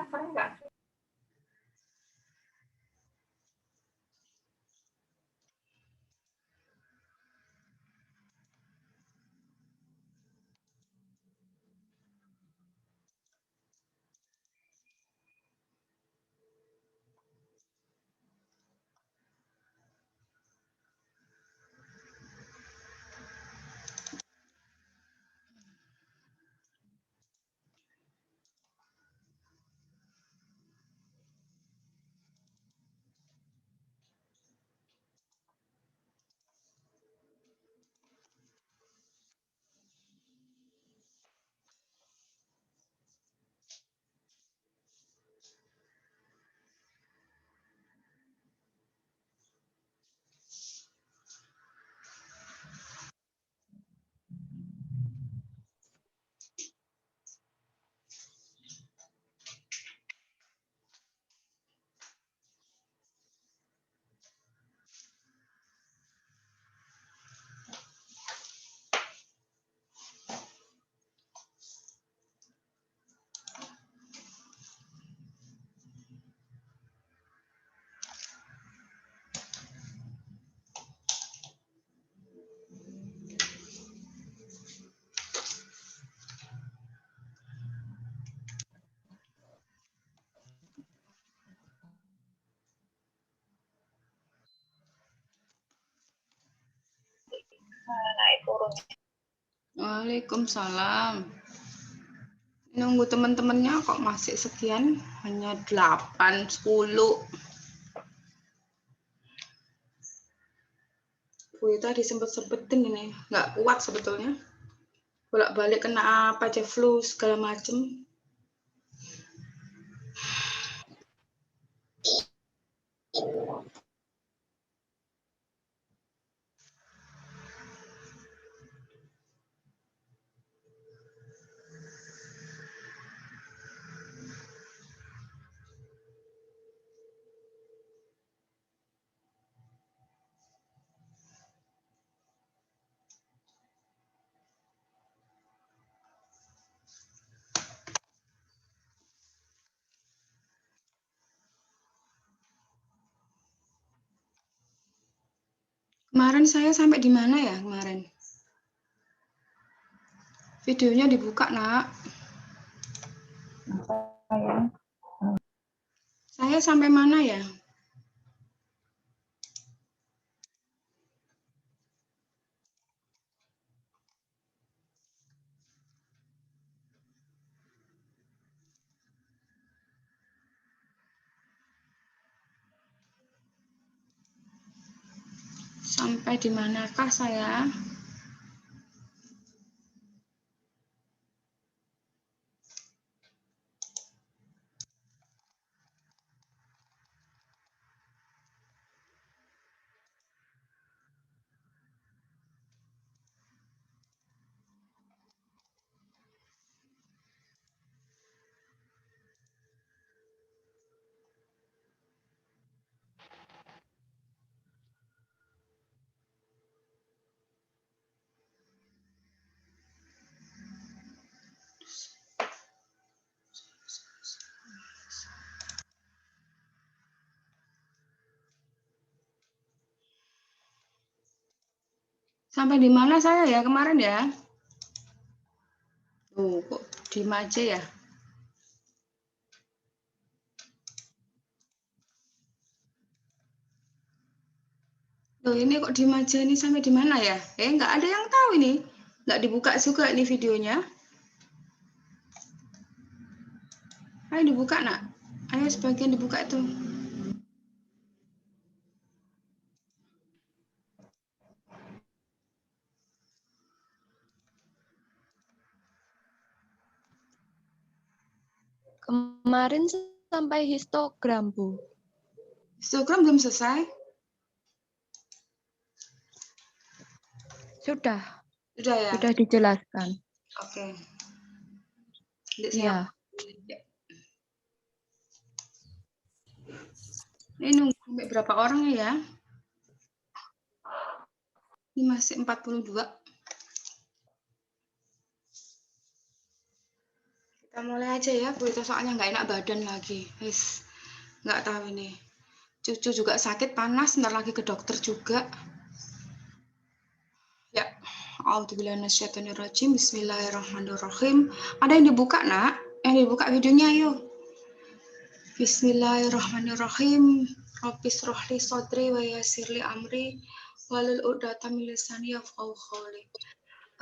servernya nggak. Naik turun. Waalaikumsalam. Nunggu teman-temannya kok masih sekian, hanya 8, 10. Gue tadi sempet-sempetin ini, nggak kuat sebetulnya. Bolak-balik kena apa aja, flu segala macem. Kemarin saya sampai di mana ya kemarin? Videonya dibuka, Nak. Saya sampai mana ya? Sampai di manakah saya? Sampai di mana saya ya kemarin ya? Kok diem aja ya? Loh, ini kok diem aja ini sampai di mana ya? Nggak ada yang tahu ini. Nggak dibuka juga ini videonya. Ayo dibuka, Nak. Ayo sebagian dibuka itu. Kemarin sampai histogram, Bu. Histogram belum selesai? Sudah. Sudah ya? Sudah dijelaskan. Oke. Iya. Ini nunggu sampai berapa orang ya? Ini masih 42. Kita Kita mulai aja ya, Bu Ita, soalnya nggak enak badan lagi. Wis, nggak tahu ini. Cucu juga sakit, panas, ntar lagi ke dokter juga. Ya, A'udzubillahiminasyaitonirrajim. Bismillahirrahmanirrahim. Ada yang dibuka, Nak? Yang dibuka videonya, yuk. Bismillahirrahmanirrahim. Rabbis rohli sodri wa yasirli amri walul uqdatam min lisani yafqahu qawli.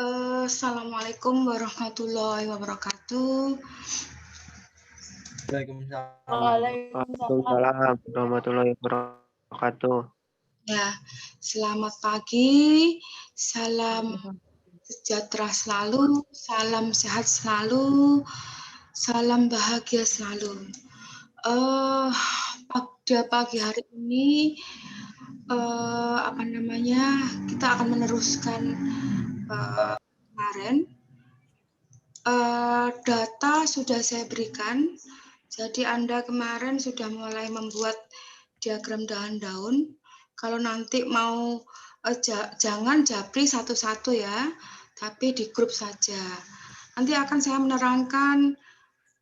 Assalamualaikum warahmatullahi wabarakatuh. Waalaikumsalam warahmatullahi wabarakatuh. Ya, selamat pagi, salam sejahtera selalu, salam sehat selalu, salam bahagia selalu. Pada pagi hari ini, kita akan meneruskan kemarin. Data sudah saya berikan, jadi Anda kemarin sudah mulai membuat diagram daun-daun. Kalau nanti mau jangan japri satu-satu ya, tapi di grup saja. Nanti akan saya menerangkan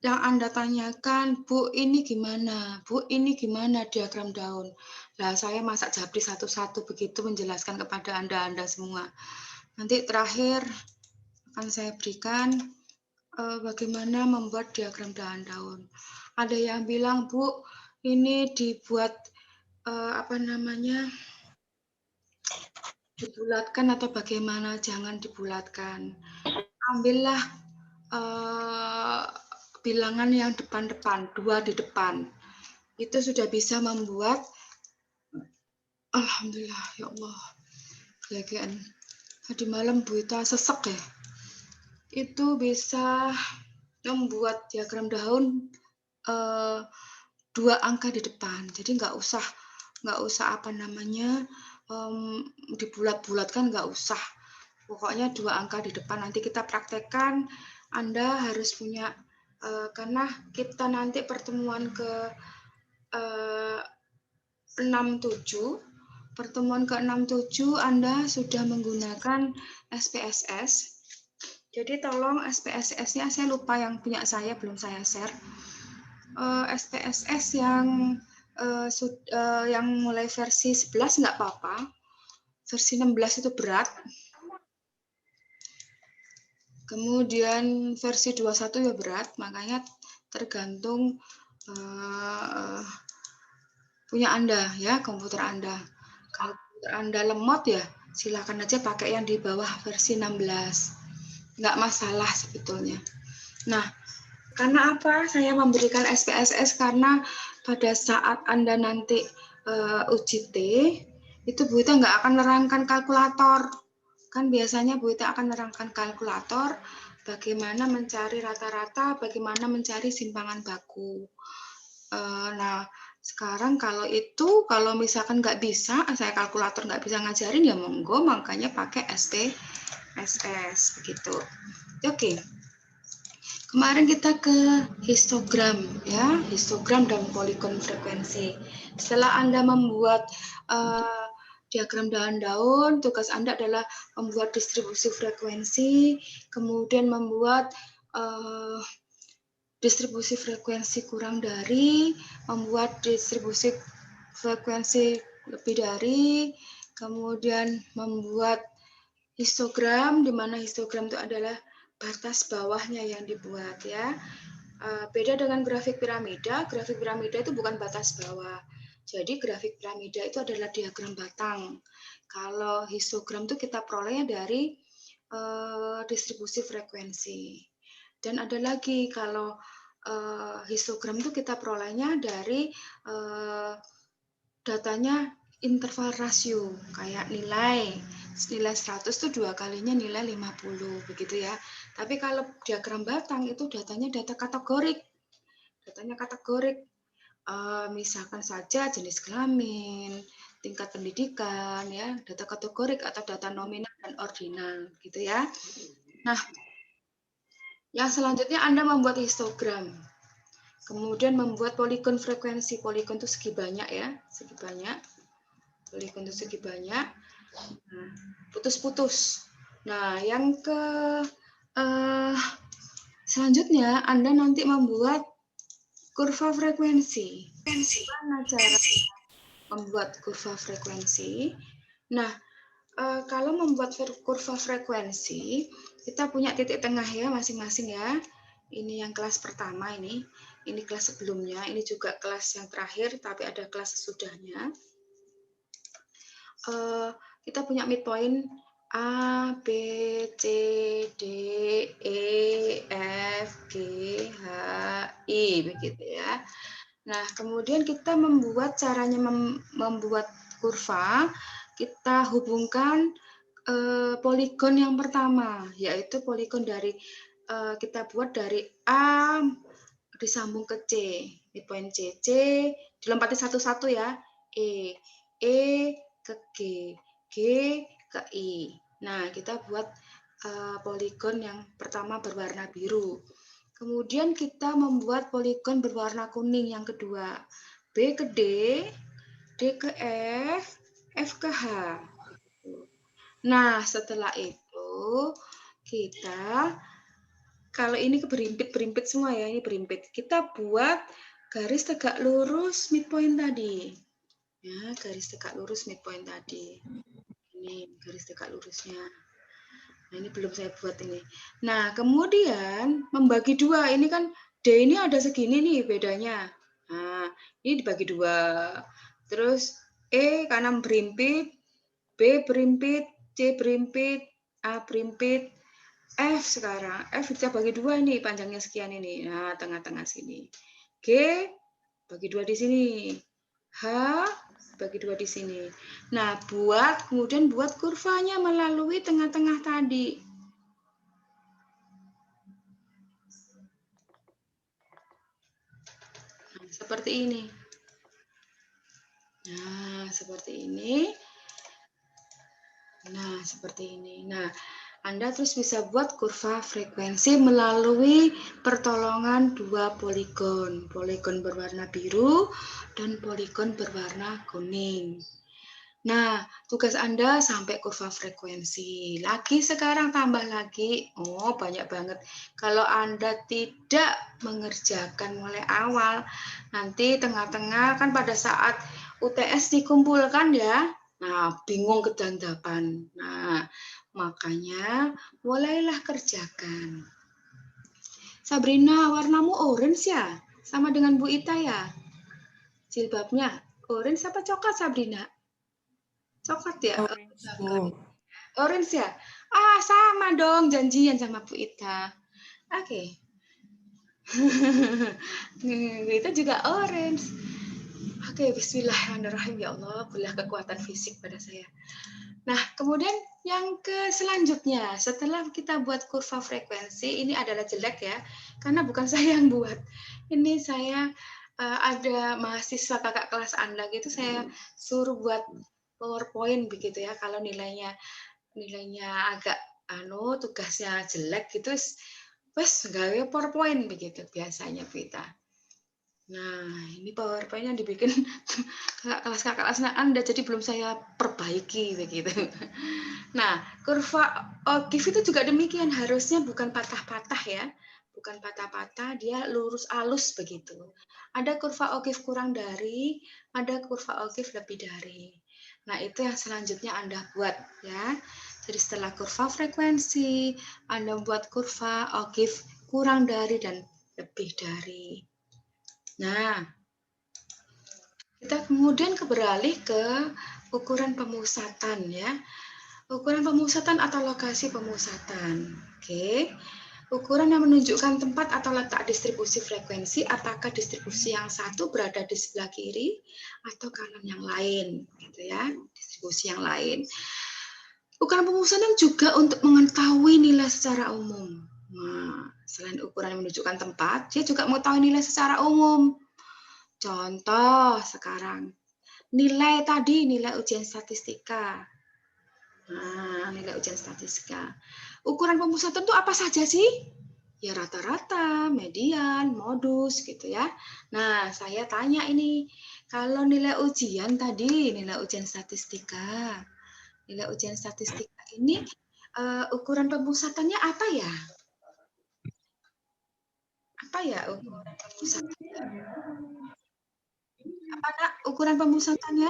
yang Anda tanyakan, Bu ini gimana? Bu ini gimana diagram daun? Nah, saya masak japri satu-satu begitu menjelaskan kepada Anda semua. Nanti terakhir akan saya berikan bagaimana membuat diagram daun-daun. Ada yang bilang, Bu, ini dibuat dibulatkan atau bagaimana? Jangan dibulatkan. Ambillah bilangan yang depan-depan, 2 di depan. Itu sudah bisa membuat, alhamdulillah, ya Allah, kelegaan. Tadi malam Bu Ita sesek ya. Itu bisa membuat diagram daun 2 angka di depan. Jadi nggak usah dibulat-bulatkan, nggak usah. Pokoknya 2 angka di depan. Nanti kita praktekkan. Anda harus punya karena kita nanti pertemuan ke 67. Pertemuan ke 67 Anda sudah menggunakan SPSS. Jadi tolong SPSS-nya saya lupa yang punya saya, belum saya share. SPSS yang mulai versi 11 nggak apa-apa. Versi 16 itu berat. Kemudian versi 21 ya berat, makanya tergantung punya Anda ya, komputer Anda. Kalau komputer Anda lemot ya silakan aja pakai yang di bawah versi 16. Nggak masalah sebetulnya. Nah, karena apa saya memberikan SPSS? Karena pada saat Anda nanti UJT, itu Bu Ita nggak akan nerangkan kalkulator. Kan biasanya Bu Ita akan nerangkan kalkulator, bagaimana mencari rata-rata, bagaimana mencari simpangan baku. Nah, sekarang kalau misalkan nggak bisa, saya kalkulator nggak bisa ngajarin, ya monggo, makanya pakai SPSS, begitu. Oke. Kemarin kita ke histogram, ya, histogram dan poligon frekuensi. Setelah Anda membuat diagram daun-daun, tugas Anda adalah membuat distribusi frekuensi, kemudian membuat distribusi frekuensi kurang dari, membuat distribusi frekuensi lebih dari, kemudian membuat histogram, di mana histogram itu adalah batas bawahnya yang dibuat ya. Beda dengan grafik piramida itu bukan batas bawah. Jadi grafik piramida itu adalah diagram batang. Kalau histogram itu kita perolehnya dari distribusi frekuensi. Dan ada lagi kalau histogram itu kita perolehnya dari datanya interval rasio, kayak nilai 100 itu 2 kalinya nilai 50, begitu ya. Tapi kalau diagram batang itu datanya data kategorik. Datanya kategorik, misalkan saja jenis kelamin, tingkat pendidikan, ya, data kategorik atau data nominal dan ordinal, gitu ya. Nah, yang selanjutnya Anda membuat histogram. Kemudian membuat poligon frekuensi. Poligon itu segi banyak ya, segi banyak. Poligon itu segi banyak. Putus-putus. Nah, yang Selanjutnya, Anda nanti membuat kurva frekuensi. Gimana cara membuat kurva frekuensi? Nah, kalau membuat kurva frekuensi, kita punya titik tengah ya masing-masing ya. Ini yang kelas pertama ini kelas sebelumnya, ini juga kelas yang terakhir, tapi ada kelas sesudahnya. Kita punya midpoint A, B, C, D, E, F, G, H, I, begitu ya. Nah, kemudian kita membuat caranya membuat kurva, kita hubungkan poligon yang pertama, yaitu poligon dari kita buat dari A disambung ke C, midpoint C dilompati satu-satu ya, E ke G, G ke I. Nah, kita buat poligon yang pertama berwarna biru. Kemudian kita membuat poligon berwarna kuning yang kedua. B ke D, D ke F, F ke H. Nah, setelah itu kita, kalau ini berimpit semua ya, ini berimpit. Kita buat garis tegak lurus midpoint tadi. Ya, garis tegak lurus midpoint tadi. Ini garis tegak lurusnya. Nah, ini belum saya buat ini. Nah, kemudian membagi dua. Ini kan D ini ada segini nih bedanya. Nah, ini dibagi dua. Terus E kanan berimpit, B berimpit, C berimpit, A berimpit, F sekarang. F kita bagi dua ini, panjangnya sekian ini. Nah, tengah-tengah sini. G bagi dua di sini. H bagi dua di sini. Nah, kemudian buat kurvanya melalui tengah-tengah tadi. Nah, seperti ini. Nah, seperti ini. Nah, seperti ini. Nah, Anda terus bisa buat kurva frekuensi melalui pertolongan dua poligon. Poligon berwarna biru dan poligon berwarna kuning. Nah, tugas Anda sampai kurva frekuensi. Lagi sekarang tambah lagi. Oh, banyak banget. Kalau Anda tidak mengerjakan mulai awal, nanti tengah-tengah kan pada saat UTS dikumpulkan ya. Nah, bingung kedandapan. Nah, makanya mulailah kerjakan. Sabrina, warnamu orange ya? Sama dengan Bu Ita ya? Jilbabnya orange apa coklat, Sabrina? Coklat ya? Orange ya? Ah, sama dong, janjian sama Bu Ita. Oke. Itu juga orange. Oke, bismillahirrahmanirrahim. Ya Allah, berilah kekuatan fisik pada saya. Nah, kemudian yang selanjutnya, setelah kita buat kurva frekuensi, ini adalah jelek ya, karena bukan saya yang buat. Ini saya ada mahasiswa kakak kelas Anda gitu, saya suruh buat PowerPoint begitu ya, kalau nilainya agak tugasnya jelek gitu, wes gawe PowerPoint begitu biasanya kita. Nah, ini PowerPoint-nya dibikin kakak kelas Anda, jadi belum saya perbaiki begitu. Nah, kurva OGIF itu juga demikian, harusnya bukan patah-patah ya. Bukan patah-patah, dia lurus alus begitu. Ada kurva OGIF kurang dari, ada kurva OGIF lebih dari. Nah, itu yang selanjutnya Anda buat ya. Jadi setelah kurva frekuensi, Anda buat kurva OGIF kurang dari dan lebih dari. Nah, kita kemudian beralih ke ukuran pemusatan ya. Ukuran pemusatan atau lokasi pemusatan. Oke. Ukuran yang menunjukkan tempat atau letak distribusi frekuensi, apakah distribusi yang satu berada di sebelah kiri atau kanan yang lain, gitu ya. Distribusi yang lain. Ukuran pemusatan juga untuk mengetahui nilai secara umum. Nah, selain ukuran yang menunjukkan tempat, dia juga mengetahui nilai secara umum. Contoh sekarang, nilai ujian statistika. Nah, nilai ujian statistika. Ukuran pemusatan itu apa saja sih? Ya rata-rata, median, modus gitu ya. Nah, saya tanya ini, kalau nilai ujian tadi, nilai ujian statistika. Nilai ujian statistika ini ukuran pemusatannya apa ya? Apa ya ukuran pemusatannya? Apa Nak, ukuran pemusatannya?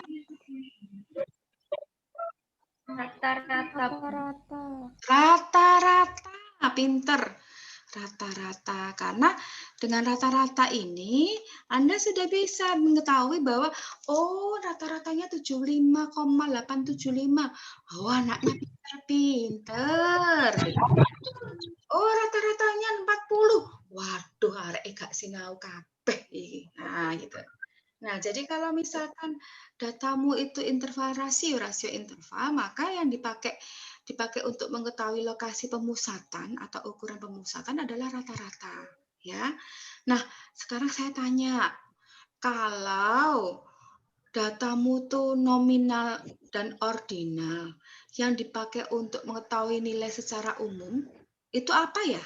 Rata-rata. Rata-rata. Rata-rata, pinter. Rata-rata, karena dengan rata-rata ini Anda sudah bisa mengetahui bahwa oh rata-ratanya 75,875. Oh anaknya pinter-pinter. Oh rata-ratanya 40. Waduh arek gak sinau kabeh iki. Nah gitu. Nah, jadi kalau misalkan datamu itu interval rasio interval, maka yang dipakai untuk mengetahui lokasi pemusatan atau ukuran pemusatan adalah rata-rata, ya. Nah, sekarang saya tanya, kalau datamu tuh nominal dan ordinal, yang dipakai untuk mengetahui nilai secara umum, itu apa ya?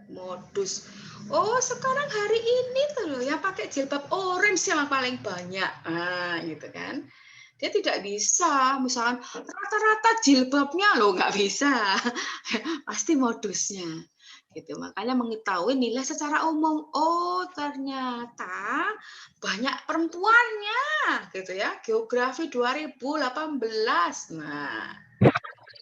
Modus. Oh, sekarang hari ini tuh loh yang pakai jilbab orange yang paling banyak. Ah, gitu kan. Dia tidak bisa, misalkan rata-rata jilbabnya loh nggak bisa. Pasti modusnya. Gitu. Makanya mengetahui nilai secara umum. Oh, ternyata banyak perempuannya, gitu ya. Geografi 2018. Nah,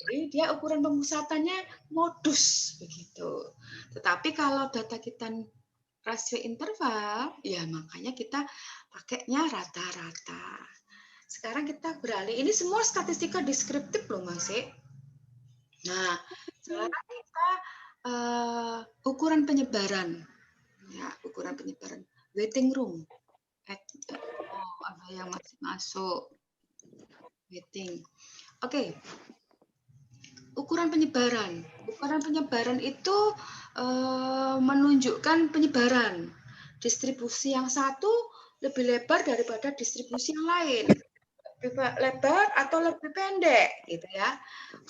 jadi dia ukuran pemusatannya modus begitu. Tetapi kalau data kita rasio interval, ya makanya kita pakainya rata-rata. Sekarang kita beralih. Ini semua statistika deskriptif loh, Mas. Nah, sekarang kita ukuran penyebaran. Ya, ukuran penyebaran. Waiting room. Oh, ada yang masih masuk. Waiting. Oke. Ukuran penyebaran. Ukuran penyebaran itu menunjukkan penyebaran. Distribusi yang satu lebih lebar daripada distribusi yang lain. Lebih lebar atau lebih pendek, gitu ya.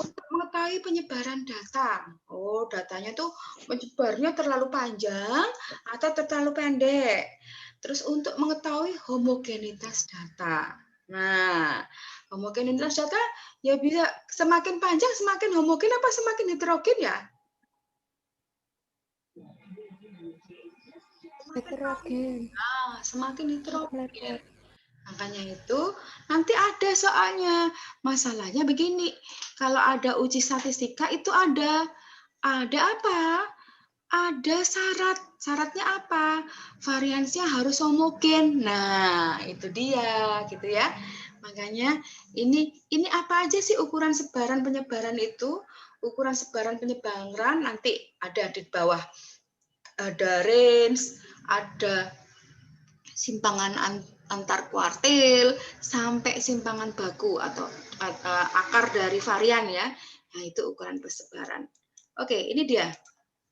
Untuk mengetahui penyebaran data. Oh, datanya tuh menyebarnya terlalu panjang atau terlalu pendek. Terus untuk mengetahui homogenitas data. Nah, homogenitas data ya bisa semakin panjang semakin homogen apa semakin heterogen ya? Heterogen. Nah, semakin heterogen. Makanya itu nanti ada soalnya. Masalahnya begini, kalau ada uji statistika itu ada apa? Ada syarat. Syaratnya apa? Variansinya harus homogen. Nah, itu dia, gitu ya. Makanya ini apa aja sih ukuran sebaran penyebaran itu? Ukuran sebaran penyebaran nanti ada di bawah. Ada range, ada simpangan antar kuartil, sampai simpangan baku atau akar dari varian ya. Nah, itu ukuran persebaran. Oke, ini dia.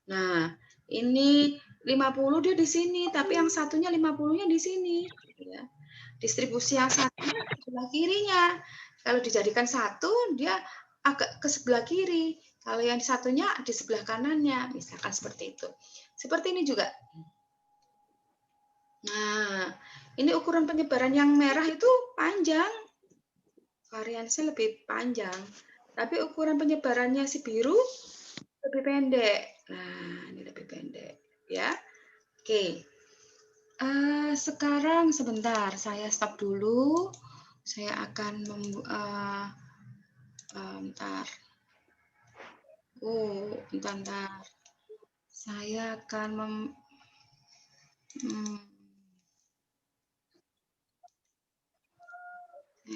Nah, ini 50 dia di sini, tapi yang satunya 50-nya di sini. Ya. Distribusi yang satu di sebelah kirinya. Kalau dijadikan satu, dia agak ke sebelah kiri. Kalau yang satunya di sebelah kanannya, misalkan seperti itu. Seperti ini juga. Nah, ini ukuran penyebaran yang merah itu panjang. Variansinya lebih panjang. Tapi ukuran penyebarannya si biru lebih pendek. Nah, ini lebih pendek, ya. Oke. Sekarang sebentar, saya stop dulu. Saya akan bentar. Bentar. Saya akan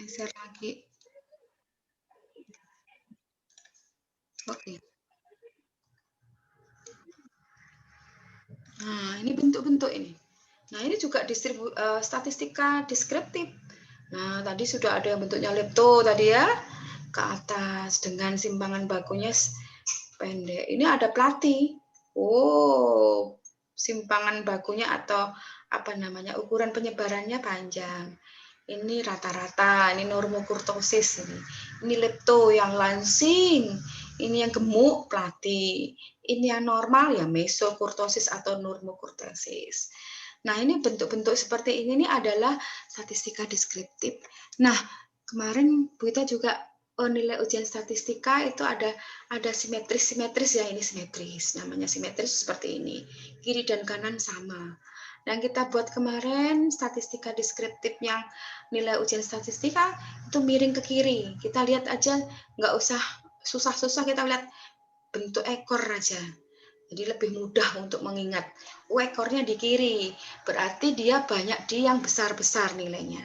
share lagi. Oke. Nah, ini bentuk-bentuk ini. Nah, ini juga statistika deskriptif. Nah, tadi sudah ada yang bentuknya lepto tadi ya, ke atas dengan simpangan bakunya pendek. Ini ada plati. Oh, simpangan bakunya atau apa namanya, ukuran penyebarannya panjang. Ini rata-rata, ini normokurtosis ini. Ini lepto yang lansing, ini yang gemuk plati. Ini yang normal ya mesokurtosis atau normokurtosis. Nah, ini bentuk-bentuk seperti ini adalah statistika deskriptif. Nah, kemarin Bu Ita juga nilai ujian statistika itu ada simetris ya, ini simetris, namanya simetris seperti ini, kiri dan kanan sama. Dan kita buat kemarin statistika deskriptif yang nilai ujian statistika itu miring ke kiri. Kita lihat aja, nggak usah susah-susah, kita lihat bentuk ekor aja. Jadi lebih mudah untuk mengingat. Ekornya di kiri, berarti dia banyak di yang besar-besar nilainya.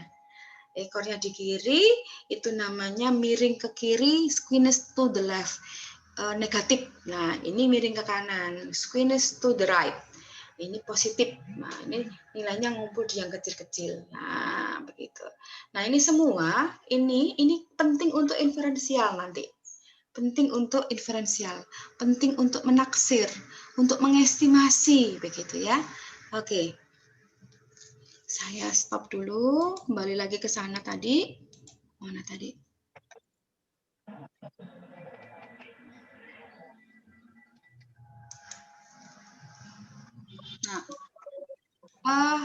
Ekornya di kiri, itu namanya miring ke kiri, squeeze to the left. Negatif. Nah, ini miring ke kanan, squeeze to the right. Ini positif. Nah, ini nilainya ngumpul di yang kecil-kecil. Nah, begitu. Nah, ini semua, ini penting untuk inferensial nanti. Penting untuk inferensial, penting untuk menaksir, untuk mengestimasi, begitu ya. Oke. Saya stop dulu, kembali lagi ke sana tadi. Mana tadi? Nah,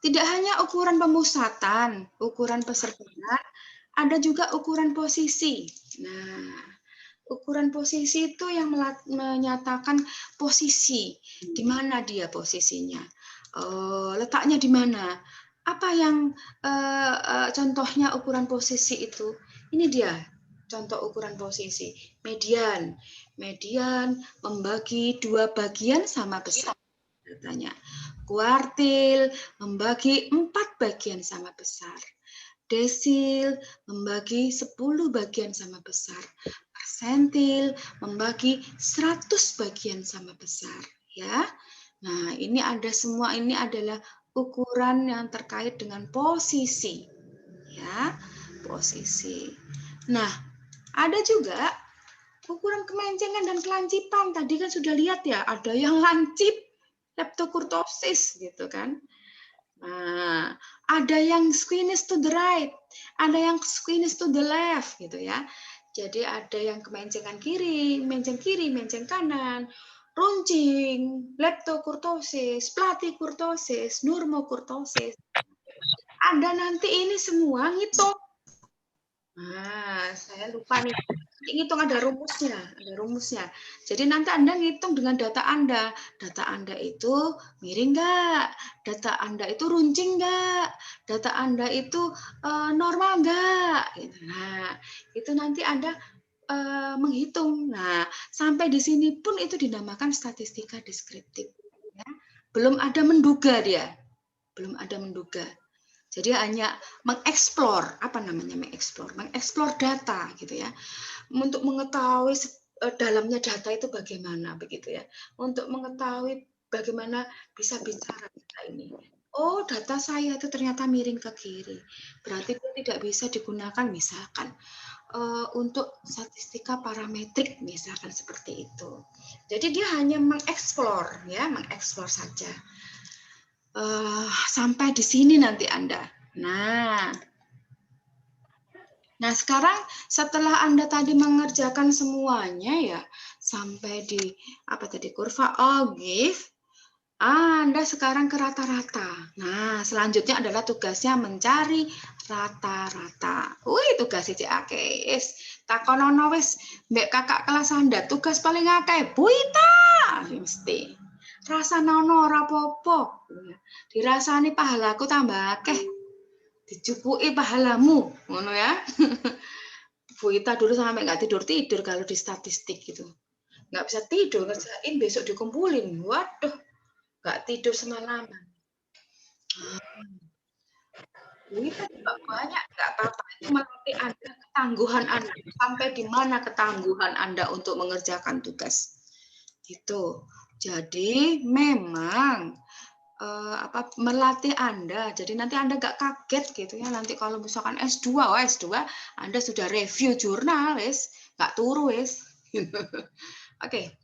tidak hanya ukuran pemusatan, ukuran pesertaan, ada juga ukuran posisi. Nah, ukuran posisi itu yang menyatakan posisi, di mana dia posisinya, letaknya di mana. Apa yang contohnya ukuran posisi itu? Ini dia contoh ukuran posisi. Median. Median membagi 2 bagian sama besar. Datanya. Kuartil membagi 4 bagian sama besar. Desil membagi 10 bagian sama besar. Persentil membagi 100 bagian sama besar, ya. Nah, ini ada semua, ini adalah ukuran yang terkait dengan posisi, ya, posisi. Nah, ada juga ukuran kemencengan dan kelancipan. Tadi kan sudah lihat ya, ada yang lancip, leptokurtosis gitu kan. Nah, ada yang squeeze to the right, ada yang squeeze to the left gitu ya. Jadi ada yang kemencengan kiri, menceng kanan, runcing, leptokurtosis, platykurtosis, normokurtosis. Anda nanti ini semua ngitung. Nah, saya lupa nih. Ngitung ada rumusnya. Jadi nanti Anda ngitung dengan data Anda. Data Anda itu miring nggak? Data Anda itu runcing nggak? Data Anda itu normal nggak? Nah, itu nanti Anda menghitung. Nah, sampai di sini pun itu dinamakan statistika deskriptif. Ya. Belum ada menduga dia. Belum ada menduga. Jadi hanya mengeksplor, apa namanya mengeksplor? Mengeksplor data gitu ya. Untuk mengetahui dalamnya data itu bagaimana begitu ya. Untuk mengetahui bagaimana bisa bicara data ini. Oh, data saya itu ternyata miring ke kiri. Berarti itu tidak bisa digunakan misalkan untuk statistika parametrik misalkan seperti itu. Jadi dia hanya mengeksplor ya, mengeksplor saja. Sampai di sini nanti Anda. Nah, sekarang setelah Anda tadi mengerjakan semuanya ya, sampai di apa tadi kurva Ogilvy, Anda sekarang ke rata-rata. Nah, selanjutnya adalah tugasnya mencari rata-rata. Wih, tugas si akeh. Takonono wis mbek kakak kelas Anda, tugas paling akeh Bu Ita. Mesti. Rasa nono ora apa-apa. Dirasani pahalaku tambah akeh. Dicupuki pahalamu, ngono ya. Bu Ita dulu sampai nggak tidur kalau di statistik gitu. Nggak bisa tidur, ngerjain besok dikumpulin. Waduh, nggak tidur semalaman. Bu Ita juga banyak, nggak apa-apa. Itu melatih Anda, ketangguhan Anda. Sampai di mana ketangguhan Anda untuk mengerjakan tugas. Itu. Jadi memang melatih Anda. Jadi nanti Anda nggak kaget gitu ya. Nanti kalau misalkan S2, Anda sudah review jurnal, wes nggak turu, wes. Oke.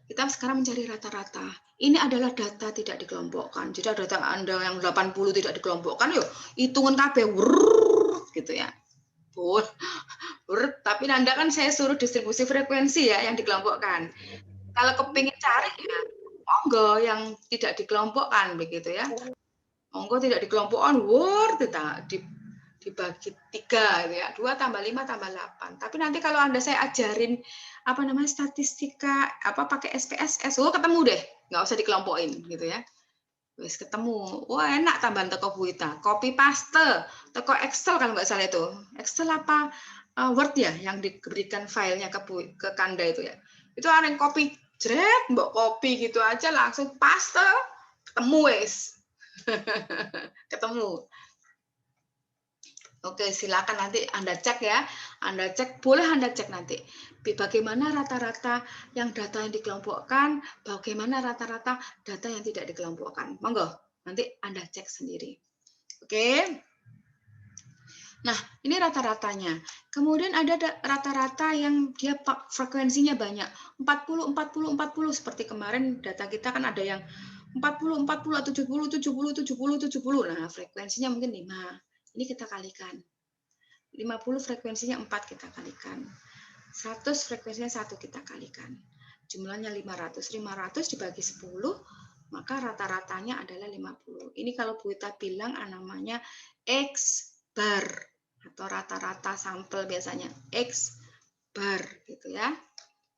Kita sekarang mencari rata-rata. Ini adalah data tidak dikelompokkan. Jadi data Anda yang 80 tidak dikelompokkan, yuk hitungan KB gitu ya. Tapi Anda kan saya suruh distribusi frekuensi ya yang dikelompokkan. Kalau kepingin cari ya monggo yang tidak dikelompokkan begitu ya. Monggo tidak dikelompokkan, dibagi 3 gitu ya. 2 tambah 5 tambah 8. Tapi nanti kalau Anda saya ajarin apa namanya statistika apa pakai SPSS, oh ketemu deh. Nggak usah dikelompokin gitu ya. Wes ketemu. Wah, enak tambahan teko Buita. Copy paste teko Excel kalau nggak salah itu. Excel apa Word ya yang diberikan filenya ke Kanda itu ya. Itu ada yang copy jret, mbok copy gitu aja langsung paste ketemu wes. Ketemu. Oke, silakan nanti Anda cek ya. Anda cek, boleh Anda cek nanti. Bagaimana rata-rata yang data yang dikelompokkan, bagaimana rata-rata data yang tidak dikelompokkan. Monggo, nanti Anda cek sendiri. Oke. Nah, ini rata-ratanya. Kemudian ada rata-rata yang dia frekuensinya banyak. 40, 40, 40. Seperti kemarin data kita kan ada yang 40, 40, 70, 70, 70, 70. Nah, frekuensinya mungkin 5. Ini kita kalikan. 50 frekuensinya 4 kita kalikan. 100 frekuensinya 1 kita kalikan. Jumlahnya 500. 500 dibagi 10, maka rata-ratanya adalah 50. Ini kalau Bu Ita bilang namanya X bar atau rata-rata sampel biasanya X bar gitu ya.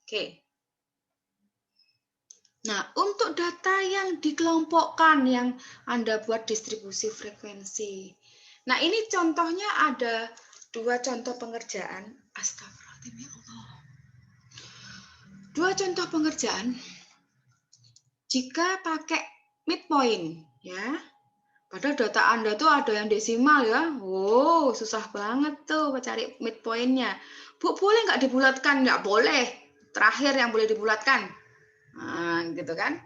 Oke. Nah, untuk data yang dikelompokkan yang Anda buat distribusi frekuensi. Nah, ini contohnya ada 2 contoh pengerjaan. Astagfirullahaladzim ya Allah. 2 contoh pengerjaan. Jika pakai midpoint, ya. Padahal data Anda tuh ada yang desimal ya. Wow, susah banget tuh mencari midpoint-nya. Bu, boleh nggak dibulatkan? Nggak boleh. Terakhir yang boleh dibulatkan. Nah, gitu kan.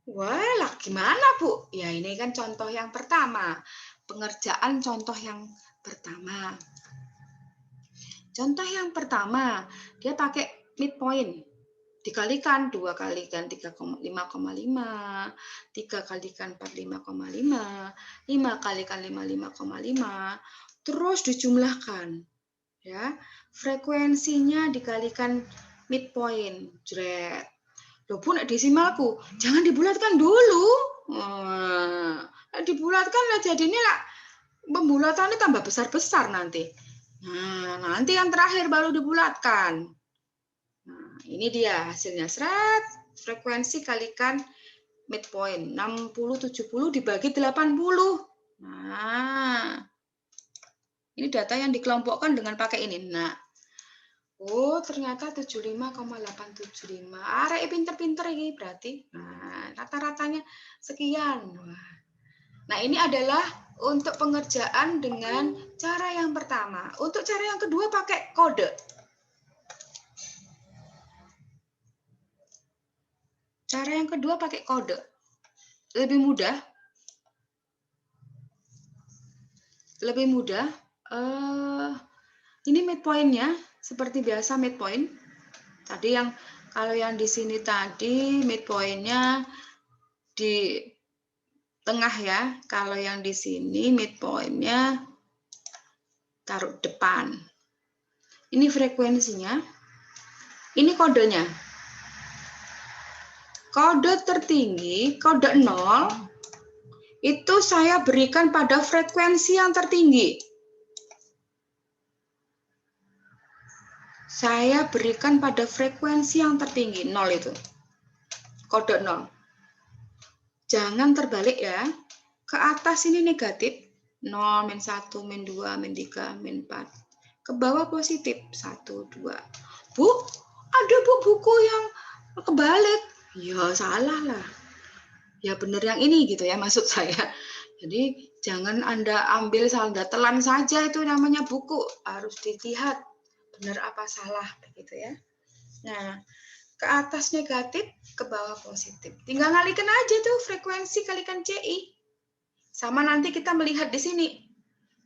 Wah, lah gimana Bu? Ya ini kan contoh yang pertama. Pengerjaan contoh yang pertama. Contoh yang pertama, dia pakai midpoint. Dikalikan 2 kalikan 3,5,5, 3 kalikan 45,5, 5 kalikan 55,5, terus dijumlahkan. Ya, frekuensinya dikalikan midpoint. Jret. Loh Bu, nek desimalku, jangan dibulatkan dulu. Dibulatkan lah jadinya lah pembulatannya tambah besar-besar nanti. Nah, nanti yang terakhir baru dibulatkan. Nah, ini dia hasilnya. Seret, frekuensi kalikan midpoint. 60, 70 dibagi 80. Nah, ini data yang dikelompokkan dengan pakai ini. Nah, oh, ternyata 75,875. Arek pinter-pinter ini berarti. Nah, rata-ratanya sekian. Nah, ini adalah untuk pengerjaan dengan cara yang pertama. Untuk cara yang kedua pakai kode. Cara yang kedua pakai kode. Lebih mudah. Lebih mudah. Ini midpoint-nya seperti biasa midpoint. Tadi yang kalau yang di sini tadi midpoint-nya di tengah ya. Kalau yang di sini midpoint-nya taruh depan. Ini frekuensinya. Ini kodenya. Kode tertinggi, kode 0, itu saya berikan pada frekuensi yang tertinggi. Saya berikan pada frekuensi yang tertinggi, 0 itu. Kode 0. Jangan terbalik ya. Ke atas ini negatif, 0, min 1, min 2, min 3, min 4. Ke bawah positif, 1, 2. Bu, ada Bu buku yang kebalik. Ya salah lah. Ya benar yang ini gitu ya maksud saya. Jadi jangan Anda ambil saldo telan saja, itu namanya buku. Harus dilihat benar apa salah begitu ya. Nah, ke atas negatif, ke bawah positif. Tinggal ngalikan aja tuh frekuensi kalikan CI. Sama nanti kita melihat di sini.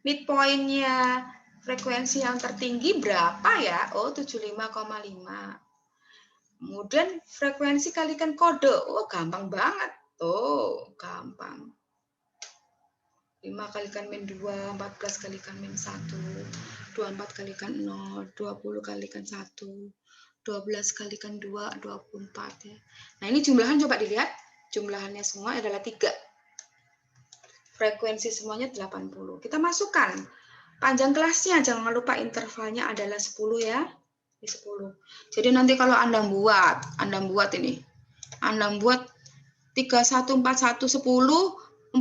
Midpoint-nya frekuensi yang tertinggi berapa ya? Oh, 75,5. Kemudian frekuensi kalikan kode. Oh, gampang banget. Tuh, gampang. 5 kalikan min 2, 14 kalikan min 1, 24 kalikan 0, 20 kalikan 1, 12 kalikan 2, 24 ya. Nah, ini jumlahan coba dilihat. Jumlahannya semua adalah 3. Frekuensi semuanya 80. Kita masukkan Panjang kelasnya, jangan lupa intervalnya adalah 10 ya. Di 10. Jadi nanti kalau Anda buat ini. Anda buat 3141 10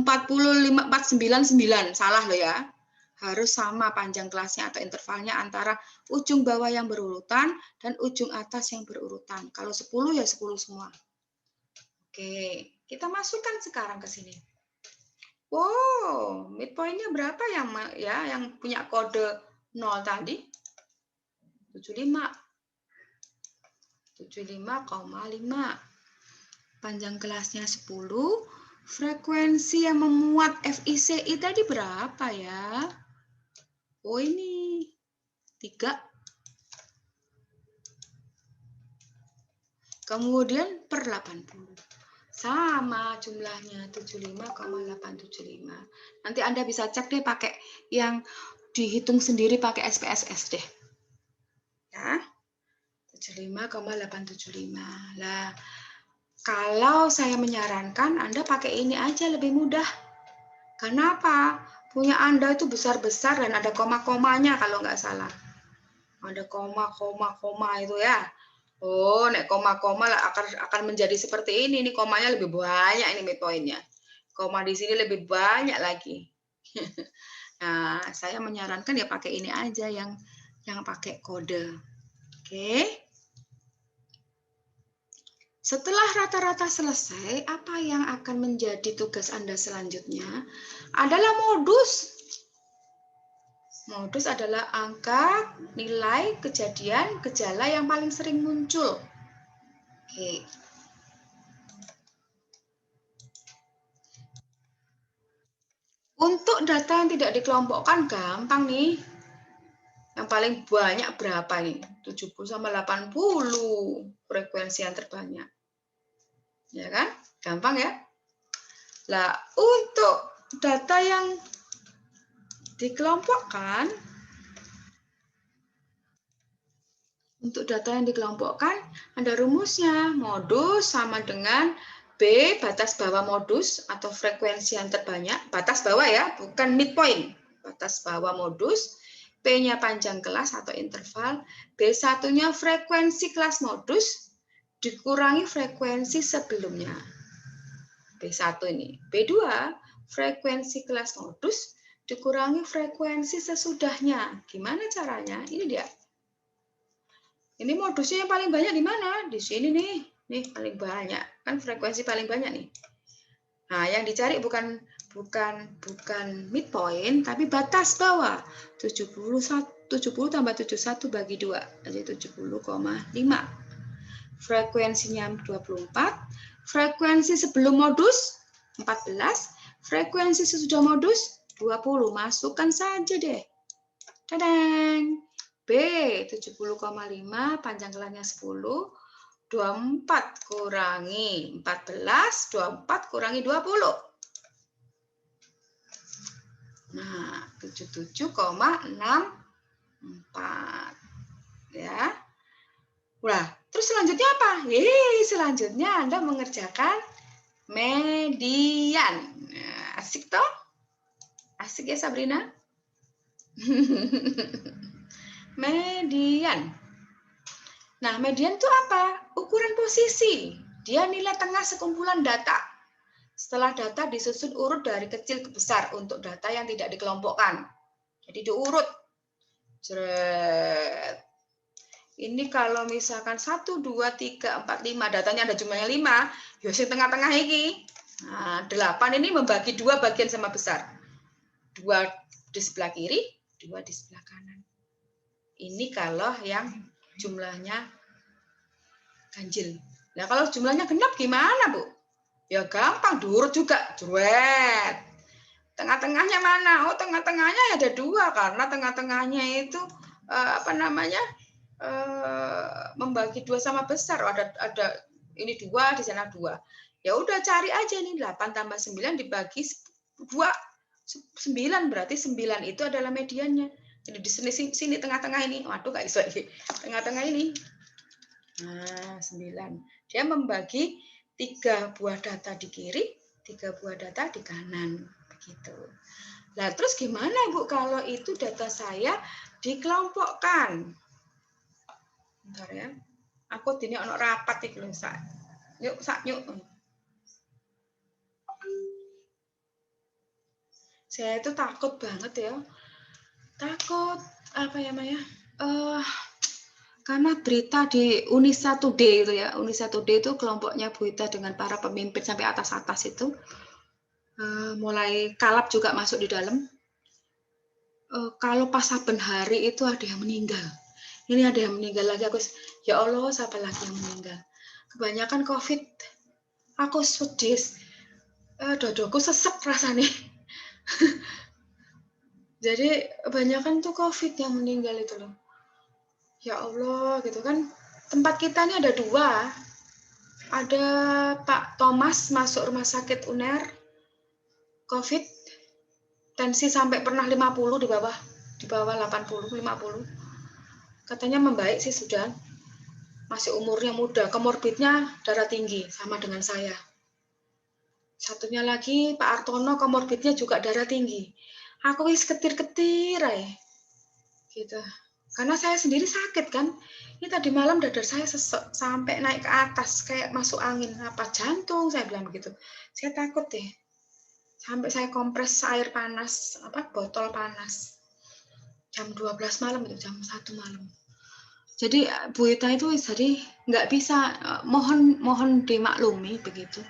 45 49 9. Salah loh ya. Harus sama panjang kelasnya atau intervalnya antara ujung bawah yang berurutan dan ujung atas yang berurutan. Kalau 10 ya 10 semua. Oke, kita masukkan sekarang ke sini. Wow, midpoint-nya berapa yang punya kode 0 tadi? 75. 75,5. Panjang kelasnya 10. Frekuensi yang memuat FICI tadi berapa ya? Oh ini 3. Kemudian per 80. Sama jumlahnya 75,875. Nanti Anda bisa cek deh pakai yang dihitung sendiri pakai SPSS deh. Ya. 75,875. Lah, kalau saya menyarankan Anda pakai ini aja lebih mudah. Kenapa? Punya Anda itu besar-besar dan ada koma-komanya kalau nggak salah. Ada koma itu ya. Oh, nek koma-koma lah akan menjadi seperti ini. Ini komanya lebih banyak ini midpoint-nya. Koma di sini lebih banyak lagi. Nah, saya menyarankan ya pakai ini aja yang pakai kode. Oke. Setelah rata-rata selesai, apa yang akan menjadi tugas Anda selanjutnya adalah modus. Modus adalah angka, nilai, kejadian, gejala yang paling sering muncul. Oke. Untuk data yang tidak dikelompokkan gampang nih. Yang paling banyak berapa nih? 70 sama 80 frekuensi yang terbanyak. Ya kan? Gampang ya? Lah, untuk data yang dikelompokkan, ada rumusnya. Modus sama dengan B batas bawah modus atau frekuensi yang terbanyak. Batas bawah ya, bukan midpoint. Batas bawah modus. P-nya panjang kelas atau interval. B1-nya frekuensi kelas modus dikurangi frekuensi sebelumnya. B1 ini. B2, frekuensi kelas modus dikurangi frekuensi sesudahnya. Gimana caranya? Ini dia. Ini modusnya yang paling banyak di mana? Di sini nih. Nih paling banyak. Kan frekuensi paling banyak nih. Nah, yang dicari bukan midpoint, tapi batas bawah. 70 tambah 71 bagi 2. Jadi 70,5. Frekuensinya 24. Frekuensi sebelum modus 14. Frekuensi sesudah modus 20. Masukkan saja deh. Tadang. B 70,5, panjang kelasnya 10. 24 kurangi 14, 24 kurangi 20. Nah, 77,64. Ya. Wah, terus selanjutnya apa? Selanjutnya Anda mengerjakan median. Nah, asik toh? Asik ya Sabrina? Median. Nah, median itu apa? Ukuran posisi. Dia nilai tengah sekumpulan data. Setelah data disusun urut dari kecil ke besar untuk data yang tidak dikelompokkan. Jadi diurut. Jret. Ini kalau misalkan 1, 2, 3, 4, 5, datanya ada jumlahnya 5, ya sing tengah-tengah ini. Nah, 8 ini membagi 2 bagian sama besar. 2 di sebelah kiri, 2 di sebelah kanan. Ini kalau yang jumlahnya ganjil. Nah, kalau jumlahnya genap gimana, Bu? Ya gampang, diurut juga. Jret. Tengah-tengahnya mana? Oh, tengah-tengahnya ada 2 karena tengah-tengahnya itu membagi 2 sama besar. Ada ini 2, di sana 2. Ya udah cari aja nih 8 tambah 9 dibagi 2. 9 berarti 9 itu adalah mediannya. Jadi di sini tengah-tengah ini. Waduh, enggak bisa ini. Tengah-tengah ini. Nah, 9. Dia membagi 3 buah data di kiri, 3 buah data di kanan. Begitu. Nah, terus gimana Ibu kalau itu data saya dikelompokkan? Bentar ya. Aku dini ono rapat iki lho, Sak. Yuk, Sak, yuk. Saya itu takut banget ya. Takut apa ya, Maya? Karena berita di Unisa Today itu ya, Unisa Today itu kelompoknya Bu Ita dengan para pemimpin sampai atas-atas itu, mulai kalap juga masuk di dalam. Kalau pas saben hari itu ada yang meninggal. Ini ada yang meninggal lagi, aku ya Allah, siapa lagi yang meninggal? Kebanyakan COVID. Aku sedih, dodoku sesek rasanya. Jadi kebanyakan tuh COVID yang meninggal itu loh. Ya Allah, gitu kan. Tempat kita ini ada 2. Ada Pak Thomas masuk rumah sakit UNER, COVID, tensi sampai pernah 50 di bawah 80, 50. Katanya membaik sih sudah. Masih umurnya muda, komorbidnya darah tinggi sama dengan saya. Satunya lagi Pak Artono, komorbidnya juga darah tinggi. Aku wis ketir-ketir aja. Gitu. Karena saya sendiri sakit kan. Ini tadi malam dada saya sesek sampai naik ke atas kayak masuk angin. Apa jantung, saya bilang begitu. Saya takut deh. Sampai saya kompres air panas, botol panas. Jam 12 malam itu, jam 1 malam. Jadi Bu Ita itu jadi nggak bisa, mohon dimaklumi begitu.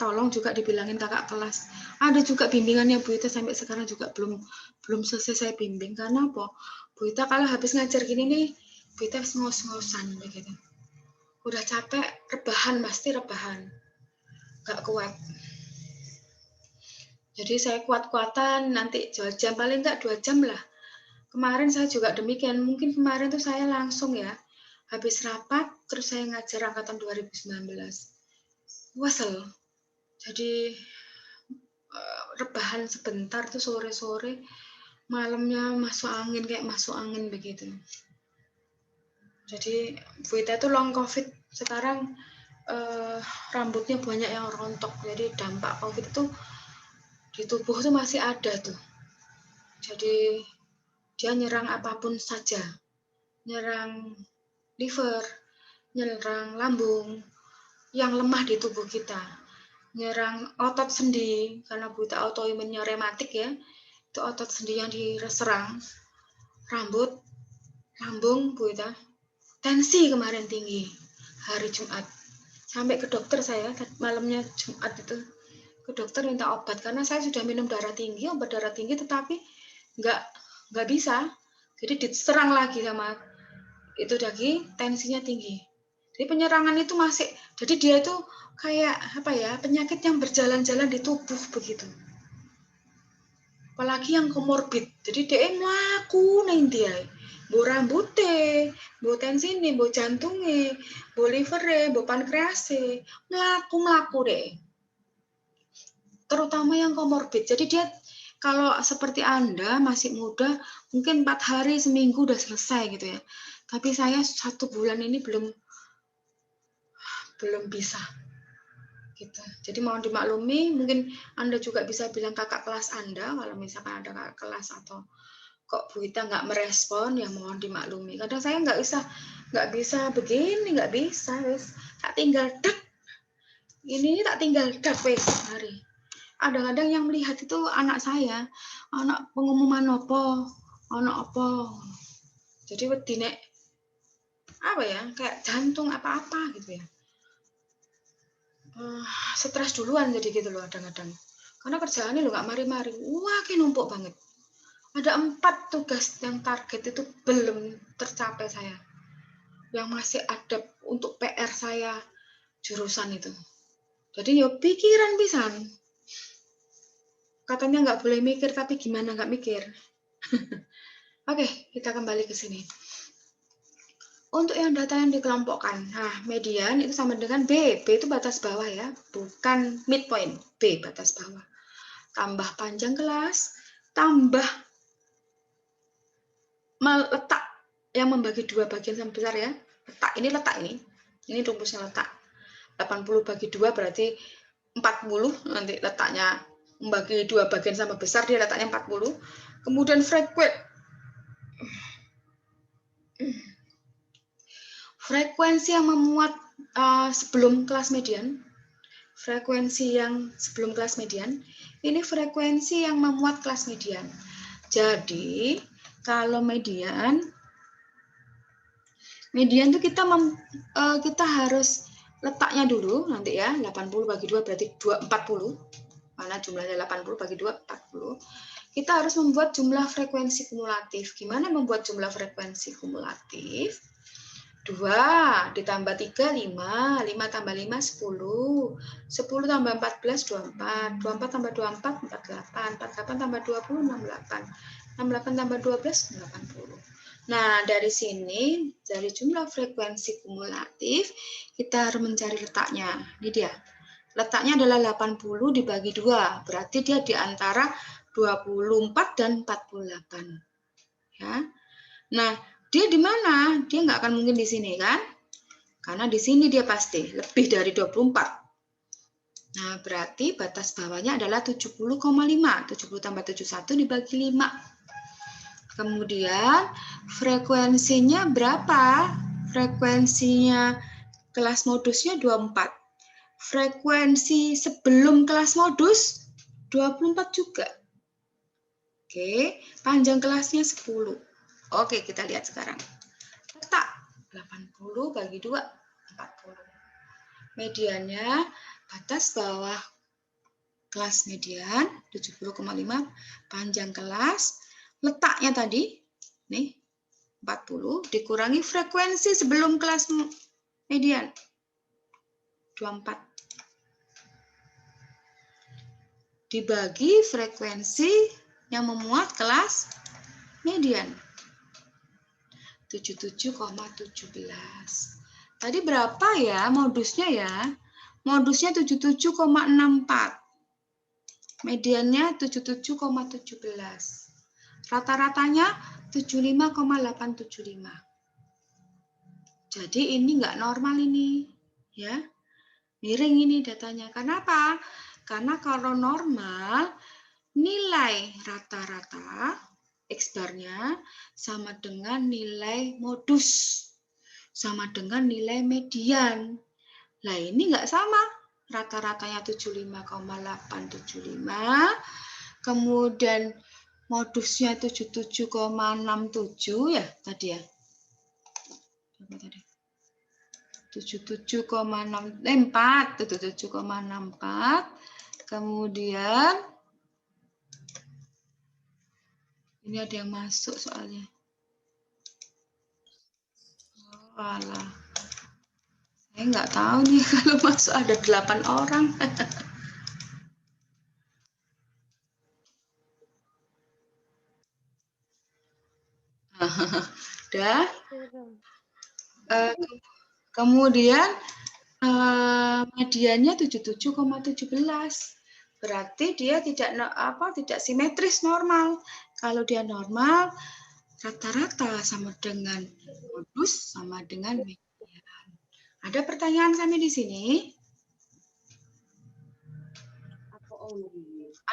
Tolong juga dibilangin kakak kelas. Ada juga bimbingannya Bu Ita sampai sekarang juga belum selesai saya bimbing. Karena apa? Bu Ita kalau habis ngajar gini nih, Bu Ita ngos-ngosan begitu. Udah capek, rebahan, pasti rebahan. Nggak kuat. Jadi saya kuat-kuatan, nanti 2 jam, paling nggak 2 jam lah. Kemarin saya juga demikian, mungkin kemarin tuh saya langsung ya, habis rapat, terus saya ngajar angkatan 2019. Wasel. Jadi rebahan sebentar tuh sore-sore, malamnya masuk angin, kayak masuk angin begitu. Jadi Bu Ita itu long COVID, sekarang rambutnya banyak yang rontok, jadi dampak COVID itu di tubuh tuh masih ada tuh. Jadi dia nyerang apapun saja, nyerang liver, nyerang lambung, yang lemah di tubuh kita, nyerang otot sendi, karena Bu Ita autoimunnya rematik ya, itu otot sendi yang diserang, rambut, lambung Bu Ita, tensi kemarin tinggi, hari Jumat, sampai ke dokter saya, malamnya Jumat itu, ke dokter minta obat, karena saya sudah minum darah tinggi, obat darah tinggi, tetapi nggak bisa, jadi diserang lagi sama itu lagi, tensinya tinggi. Jadi penyerangan itu masih, jadi dia itu kayak penyakit yang berjalan-jalan di tubuh begitu. Apalagi yang komorbid, jadi dia mlaku nang dia, mbok rambute, mbok tensine, mbok jantunge, mbok livere, mbok pankrease, mlaku deh. Terutama yang komorbid. Jadi dia kalau seperti Anda masih muda, mungkin 4 hari seminggu udah selesai gitu ya. Tapi saya 1 bulan ini belum bisa. Gitu. Jadi mohon dimaklumi, mungkin Anda juga bisa bilang kakak kelas Anda, kalau misalkan ada kakak kelas atau kok Bu Ita nggak merespon, ya mohon dimaklumi. Kadang saya nggak bisa begini, nggak bisa, wes tak tinggal dak. Ini tak tinggal dak wes hari. Kadang-kadang yang melihat itu anak saya, anak pengumuman apa, anak apa. Jadi wedi nek kayak jantung apa-apa gitu ya. Stres duluan jadi gitu loh kadang-kadang. Karena kerjaannya lo nggak mari-mari, wah kayak numpuk banget. Ada 4 tugas yang target itu belum tercapai saya. Yang masih ada untuk PR saya jurusan itu. Jadi ya pikiran pisan. Katanya nggak boleh mikir, tapi gimana nggak mikir? Oke, kita kembali ke sini. Untuk yang data yang dikelompokkan, nah median itu sama dengan B. B itu batas bawah ya, bukan midpoint. B batas bawah. Tambah panjang kelas, tambah letak yang membagi 2 bagian sama besar ya. Letak ini. Ini rumusnya letak. 80 bagi 2 berarti 40, nanti letaknya membagi dua bagian sama besar, dia letaknya 40. Kemudian frekuensi yang memuat sebelum kelas median, ini frekuensi yang memuat kelas median. Jadi kalau median itu kita harus letaknya dulu nanti ya, 80 bagi 2 berarti 40. Mana jumlahnya 80 bagi 2, 40. Kita harus membuat jumlah frekuensi kumulatif. Gimana membuat jumlah frekuensi kumulatif? 2 ditambah 3, 5. 5 tambah 5, 10. 10 tambah 14, 24. 24 tambah 24, 48. 48 tambah 20, 68. 68 tambah 12, 80. Nah, dari sini, dari jumlah frekuensi kumulatif, kita harus mencari letaknya. Ini dia. Letaknya adalah 80 dibagi 2. Berarti dia di antara 24 dan 48. Ya. Nah, dia di mana? Dia nggak akan mungkin di sini, kan? Karena di sini dia pasti lebih dari 24. Nah, berarti batas bawahnya adalah 70,5. 70 tambah 71 dibagi 5. Kemudian frekuensinya berapa? Frekuensinya kelas modusnya 24. Frekuensi sebelum kelas modus 24 juga. Oke, panjang kelasnya 10. Oke, kita lihat sekarang. Letak 80 bagi 2, 40. Mediannya batas bawah kelas median 70,5, panjang kelas. Letaknya tadi, nih, 40 dikurangi frekuensi sebelum kelas median, 24. Dibagi frekuensi yang memuat kelas median, 77,17. Tadi berapa ya modusnya ya? Modusnya 77,64. Mediannya 77,17. Rata-ratanya 75,875. Jadi ini nggak normal ini, ya. Miring ini datanya. Kenapa? Karena kalau normal, nilai rata-rata X-barnya sama dengan nilai modus, sama dengan nilai median. Nah, ini nggak sama. Rata-ratanya 75,875, kemudian modusnya 77,67 ya tadi ya. Berapa tadi? 77,64. Kemudian ini ada yang masuk soalnya. Oh, alah. Saya nggak tahu nih kalau masuk ada 8 orang. Udah. Kemudian mediannya 77,17. Berarti dia tidak simetris normal. Kalau dia normal, rata-rata sama dengan modus sama dengan median. Ada pertanyaan sampai di sini?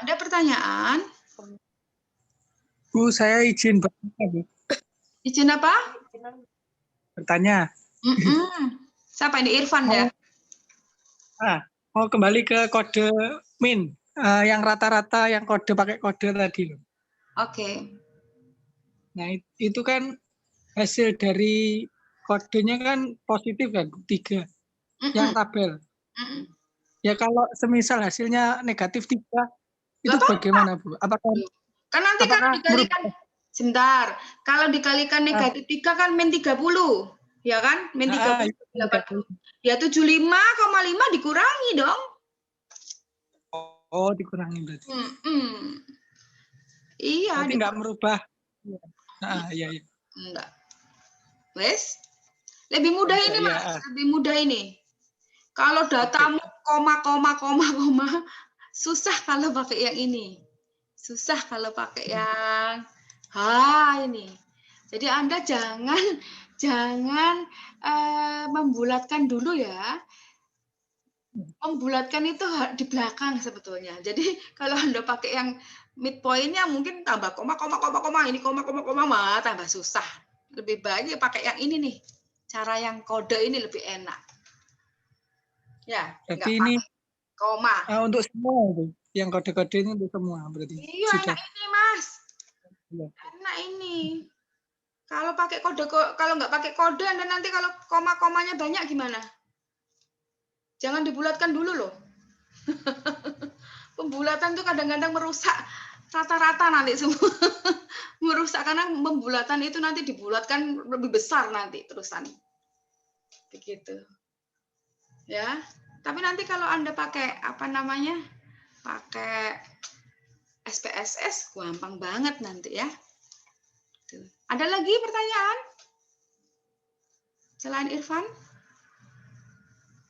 Ada pertanyaan? Bu, saya izin bertanya, Bu. Izin apa? Bertanya. Siapa ini? Irfan ya? Mau kembali ke kode min, yang rata-rata yang kode pakai kode tadi. Oke. Nah, itu kan hasil dari kodenya kan positif kan, 3. Yang tabel. Ya kalau semisal hasilnya negatif 3, itu bagaimana, Bu? Apakah kan nanti kalau dikalikan sebentar, kalau dikalikan negatif 3 kan min 30, ya kan? Min 30, 80. Ya 75,5 dikurangi dong. Oh, dikurangi berarti. Iya. Berarti nggak merubah. Iya. Enggak. Wes? Lebih mudah ini, Mas. Lebih mudah ini. Kalau datamu koma, susah kalau pakai yang ini. Susah kalau pakai yang ini. Jadi Anda jangan membulatkan dulu ya. Membulatkan itu di belakang sebetulnya. Jadi kalau Anda pakai yang midpoint-nya mungkin tambah koma, ini koma, tambah susah. Lebih baik pakai yang ini nih. Cara yang kode ini lebih enak. Ya, nggak Berarti ini pakai koma. untuk semua itu. Yang kode-kode ini untuk semua berarti. Iya, Sudah. enak ini, Mas. Iya. Enak ini. Kalau pakai kode, kalau nggak pakai kode, Anda nanti kalau koma-komanya banyak gimana? Jangan dibulatkan dulu loh. Pembulatan tuh kadang-kadang merusak rata-rata nanti semua. Merusak karena pembulatan itu nanti dibulatkan lebih besar nanti terusan. Begitu. Ya. Tapi nanti kalau Anda pakai apa namanya? Pakai SPSS gampang banget nanti ya. Tuh. Ada lagi pertanyaan? Selain Irfan?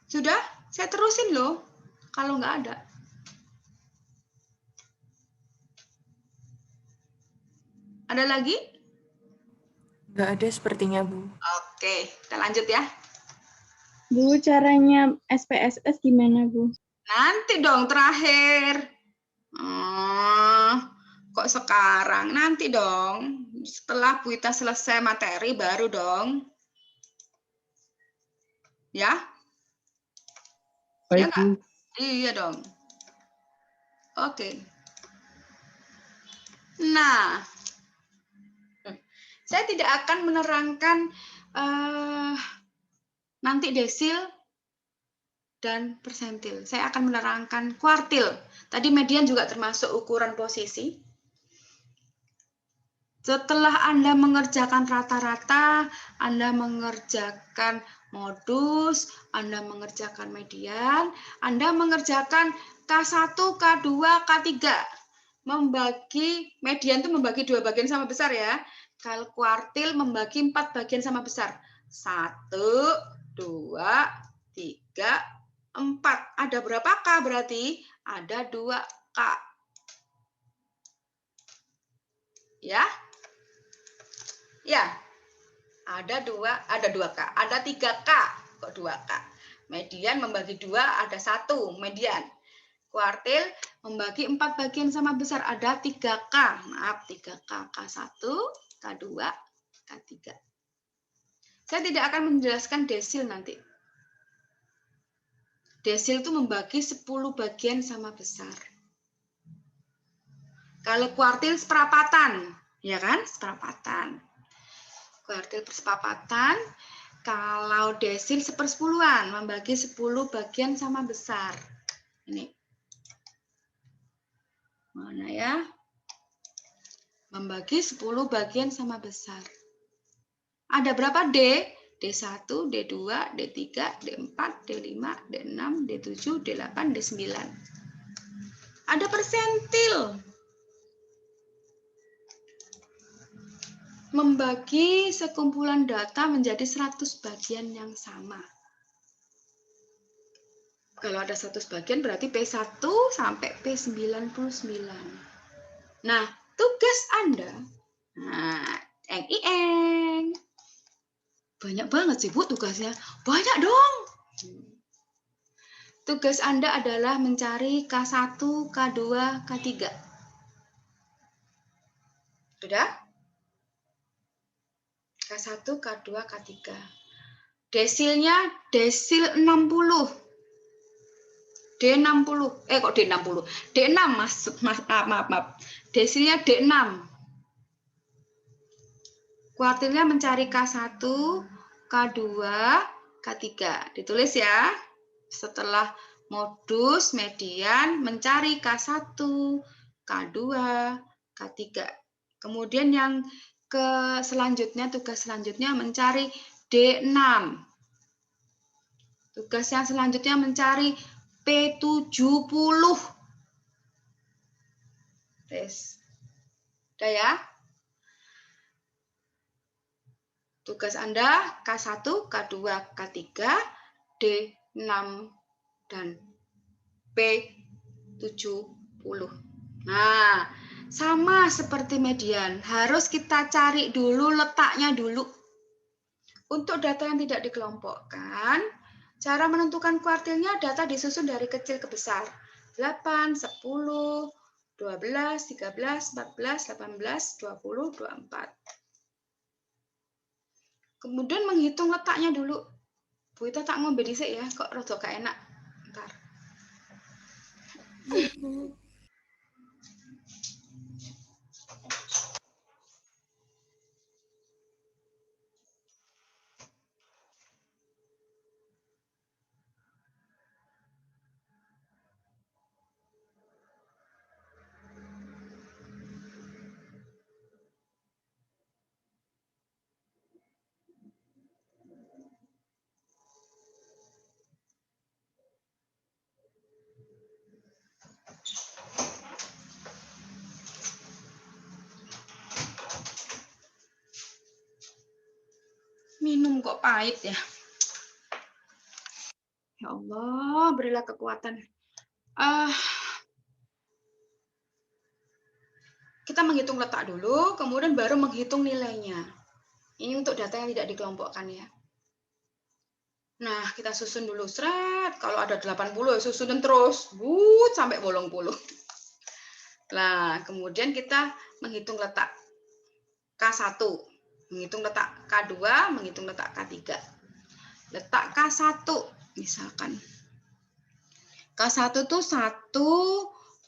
Sudah? Saya terusin loh. Kalau nggak ada. Ada lagi? Nggak ada sepertinya, Bu. Oke, kita lanjut ya. Bu, caranya SPSS gimana, Bu? Nanti dong terakhir. Kok sekarang? Nanti dong. Setelah Bu Ita selesai materi baru dong. Ya? Baik, Ya nggak? Bu. Iya dong. Oke. Nah, saya tidak akan menerangkan nanti desil dan persentil. Saya akan menerangkan kuartil. Tadi median juga termasuk ukuran posisi. Setelah Anda mengerjakan rata-rata, Anda mengerjakan modus, Anda mengerjakan median, Anda mengerjakan K1, K2, K3. Membagi median itu membagi 2 bagian sama besar ya. Kalau kuartil membagi 4 bagian sama besar. 1, 2, 3, 4. Ada berapa K berarti? Ada 2 K. Ya? Ya. Ada 2 K. Ada 3 K. Kok 2 K? Median membagi 2 ada 1 median. Kuartil membagi 4 bagian sama besar ada 3K. Maaf, 3K. K1, K2, K3. Saya tidak akan menjelaskan desil nanti. Desil itu membagi 10 bagian sama besar. Kalau kuartil seperapatan, ya kan? Seperapatan. Kuartil perseperapatan. Kalau desil 1/10-an, membagi 10 bagian sama besar. Ini. Mana ya? Membagi 10 bagian sama besar. Ada berapa D? D1, D2, D3, D4, D5, D6, D7, D8, D9. Ada persentil. Membagi sekumpulan data menjadi 100 bagian yang sama. Kalau ada 100 bagian berarti P1 sampai P99. Nah, tugas Anda, eng. Banyak banget sih Bu tugasnya. Banyak dong. Tugas Anda adalah mencari K1, K2, K3. Sudah? K1, K2, K3. Desilnya desil 60. D60. Kok D60? D6, maaf. Desilnya D6. Kuartilnya mencari K1, K2, K3. Ditulis ya. Setelah modus, median, mencari K1, K2, K3. Kemudian yang selanjutnya, tugas selanjutnya mencari D6. Tugas yang selanjutnya mencari P70. Tes. Udah ya? Tugas Anda K1, K2, K3, D6, dan P70. Nah, sama seperti median. Harus kita cari dulu letaknya dulu. Untuk data yang tidak dikelompokkan, Cara menentukan kuartilnya, data disusun dari kecil ke besar. 8, 10, 12, 13, 14, 18, 20, 24. Kemudian menghitung letaknya dulu. Bu Ita tak ngombe dhisik ya, kok rada gak enak. Ntar. Minum kok pahit ya. Ya Allah, berilah kekuatan. Kita menghitung letak dulu, kemudian baru menghitung nilainya. Ini untuk data yang tidak dikelompokkan ya. Nah, kita susun dulu. Seret, kalau ada 80, susunin terus. Sampai 80. Nah, kemudian kita menghitung letak K1. Menghitung letak K2, menghitung letak K3. Letak K1, misalkan. K1 tuh 1,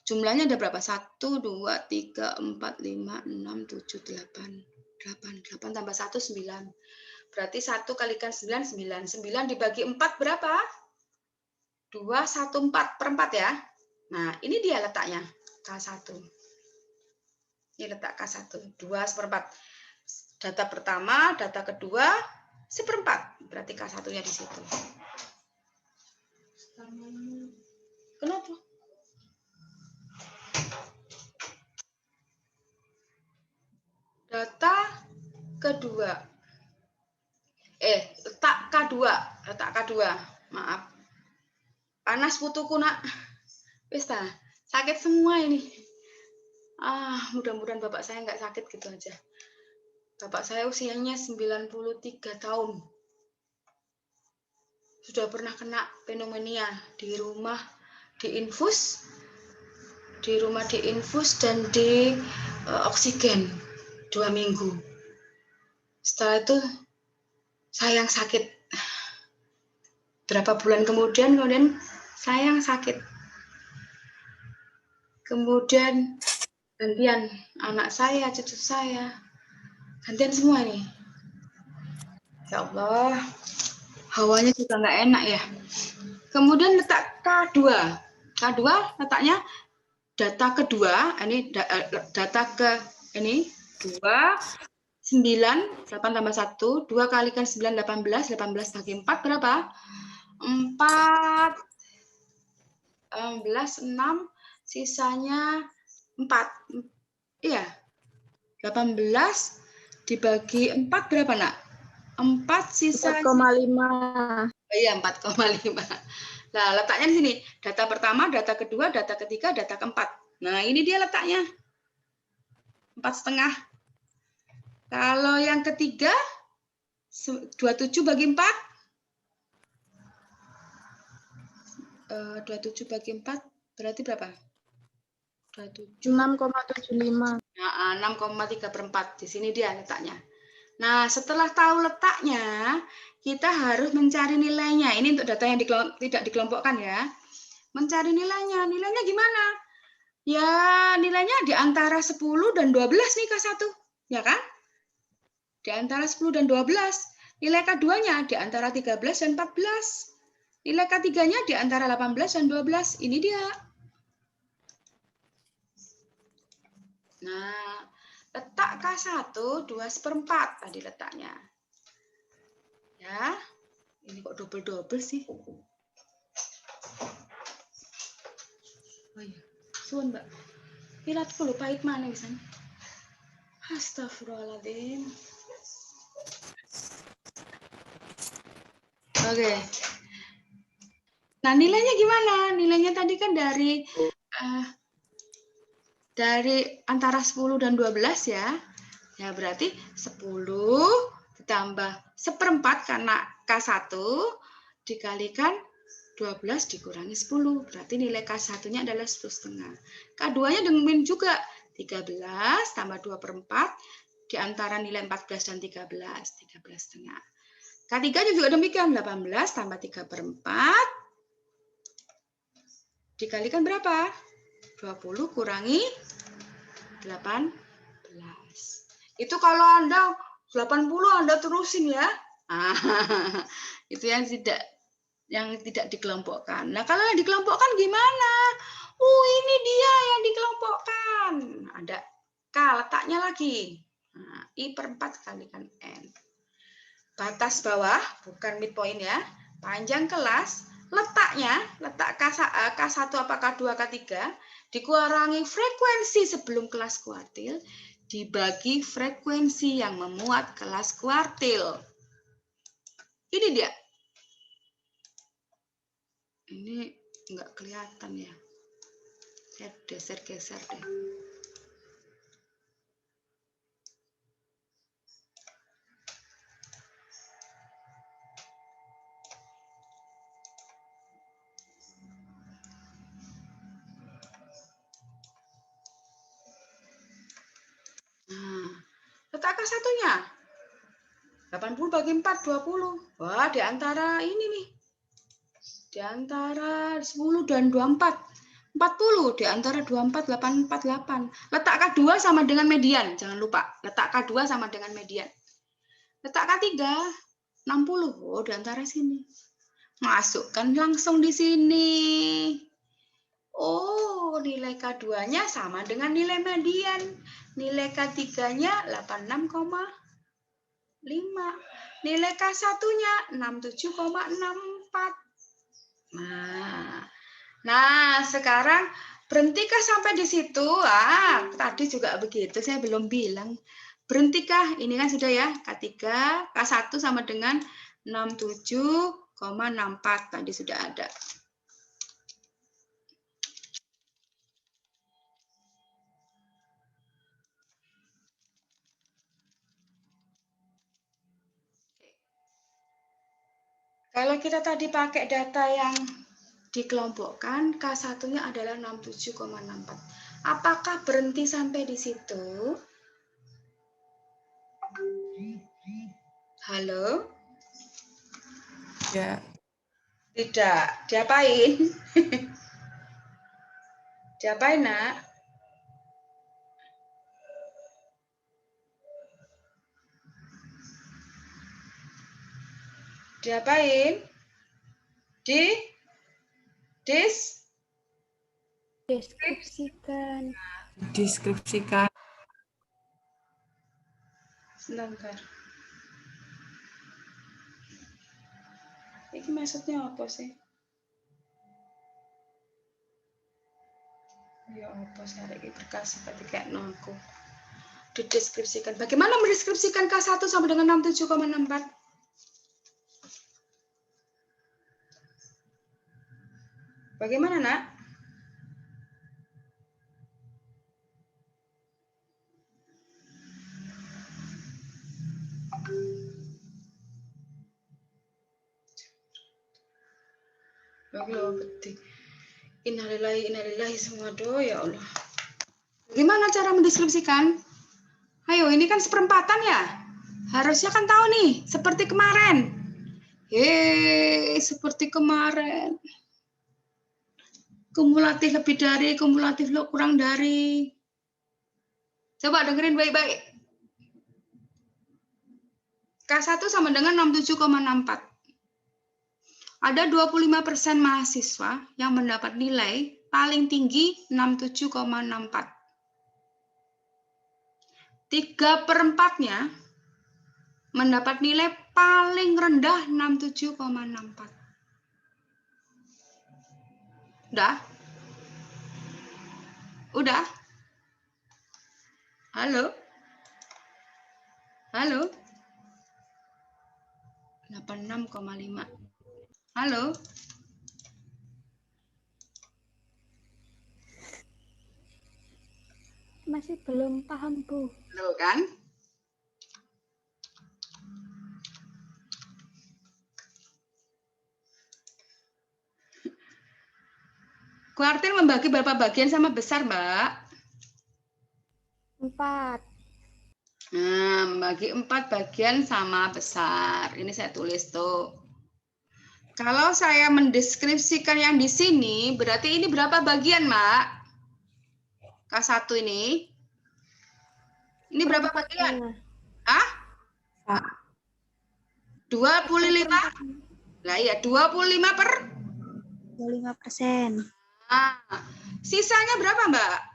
jumlahnya ada berapa? 1, 2, 3, 4, 5, 6, 7, 8. 8 tambah 1, 9. Berarti 1 kalikan 9, 9. 9 dibagi 4 berapa? 2, 1, 4 per 4 ya. Nah, ini dia letaknya. K1. Ini letak K1. 2 seperempat. Data pertama, data kedua, seperempat. Berarti K1-nya di situ. Kenapa? Data kedua. Letak K2. Letak K2. Maaf. Panas putuku, nak. Wis ta, sakit semua ini. Mudah-mudahan bapak saya nggak sakit gitu aja. Bapak saya usianya 93 tahun. Sudah pernah kena pneumonia di rumah diinfus, dan di oksigen 2 minggu. Setelah itu saya yang sakit. Berapa bulan kemudian saya yang sakit. Kemudian gantian anak saya, cucu saya. Gantian semua ini. Ya Allah, hawanya juga nggak enak ya. Kemudian letak K2. K2 letaknya data kedua, ini data ke ini 2, 9, 8 tambah 1, 2 kalikan 9, 18, 18 bagi 4 berapa? 4, 16, 6, sisanya 4. Iya, 18 dibagi 4 berapa, nak? 4 sisanya 4,5. Iya, 4,5. Nah, letaknya di sini. Data pertama, data kedua, data ketiga, data keempat. Nah, ini dia letaknya. 4,5. Kalau yang ketiga, 27 bagi 4. 27 bagi 4 berarti berapa? 27. 6,75. Nah, 6,3/4. Di sini dia letaknya. Nah, setelah tahu letaknya, kita harus mencari nilainya. Ini untuk data yang tidak dikelompokkan ya. Mencari nilainya. Nilainya gimana? Ya, nilainya di antara 10 dan 12 nih K1. Ya kan? Di antara 10 dan 12. Nilai K2-nya di antara 13 dan 14. Nilai K3-nya di antara 18 dan 12. Ini dia. Nah, letak K1 2/4 tadi letaknya. Ya, ini kok double-double sih? Oh iya, suun mbak. Pilatku lupa pahit mana misalnya. Astagfirullahaladzim. Oke. Nah, nilainya gimana? Nilainya tadi kan dari antara 10 dan 12 ya. Ya, berarti 10 ditambah 1/4 karena K1 dikalikan 12 dikurangi 10. Berarti nilai K1-nya adalah 10,5. K2-nya dengan juga 13 tambah 2/4 di antara nilai 14 dan 13. 13,5. K3-nya juga demikian. 18 tambah 3/4 dikalikan berapa? 20 kurangi 18. Itu kalau Anda 80 Anda terusin ya. Itu yang tidak dikelompokkan. Nah, kalau yang dikelompokkan gimana? Ini dia yang dikelompokkan. Ada K letaknya lagi. Nah, I/4 kalikan N. Batas bawah, bukan midpoint ya. Panjang kelas, letaknya, letak K1 apa K2, K3, dikurangi frekuensi sebelum kelas kuartil, dibagi frekuensi yang memuat kelas kuartil. Ini dia. Ini nggak kelihatan ya. Saya geser-geser deh. Nah, letak K1-nya. 80 bagi 4, 20. Wah, di antara ini nih. Di antara 10 dan 24. 40 di antara 24, 8, 48. Letak K2 sama dengan median. Jangan lupa, letak K2 sama dengan median. Letak K3, 60. Oh, di antara sini. Masukkan langsung di sini. Oh, nilai K2-nya sama dengan nilai median. Nilai K3-nya 86,5. Nilai K1-nya 67,64. Nah, sekarang berhentikah sampai di situ? Tadi juga begitu, saya belum bilang. Berhentikah? Ini kan sudah ya, K3, K1 sama dengan 67,64. Tadi sudah ada. Kalau kita tadi pakai data yang dikelompokkan, K1-nya adalah 67,64. Apakah berhenti sampai di situ? Halo? Ya. Tidak. Diapain? Diapain, Nak? Diapain? Deskripsikan. Deskripsikan. Sebentar. Ini maksudnya apa sih? Ya apa sih berkas seperti kayak nongku. Dideskripsikan. Bagaimana mendeskripsikan K1 sama dengan 67,64? Bagaimana, Nak? Innalillahi semua doa ya Allah. Gimana cara mendeskripsikan? Ayo, ini kan seperempatan ya. Harusnya kan tahu nih, seperti kemarin. Seperti kemarin. Kumulatif lebih dari, kumulatif kurang dari. Coba dengerin baik-baik. K1 sama dengan 67,64. Ada 25% mahasiswa yang mendapat nilai paling tinggi 67,64. 3/4-nya mendapat nilai paling rendah 67,64. Udah? Udah? Halo? Halo? 86,5. Halo? Masih belum paham, Bu. Loh kan? Kuartil membagi berapa bagian sama besar, Mbak? 4. Nah, membagi 4 bagian sama besar. Ini saya tulis tuh. Kalau saya mendeskripsikan yang di sini, berarti ini berapa bagian, Mbak? K1 ini. Ini berapa bagian? Hah? 25? Lah iya, 25 per? 25%. Nah, sisanya berapa, Mbak?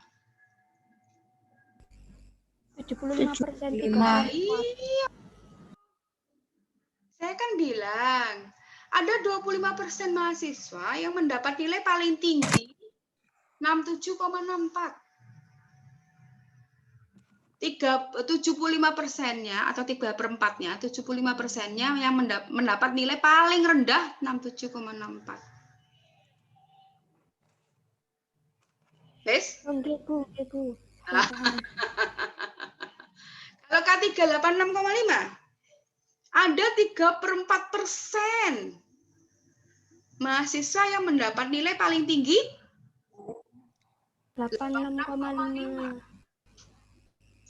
75% Lima. Iya. Saya kan bilang, ada 25% mahasiswa yang mendapat nilai paling tinggi 67,64. 75%-nya atau 3/4-nya, 75%-nya yang mendapat nilai paling rendah 67,64. Wes? Oke, Bu. Kalau K3 86,5, ada 3/4% mahasiswa yang mendapat nilai paling tinggi 86,5.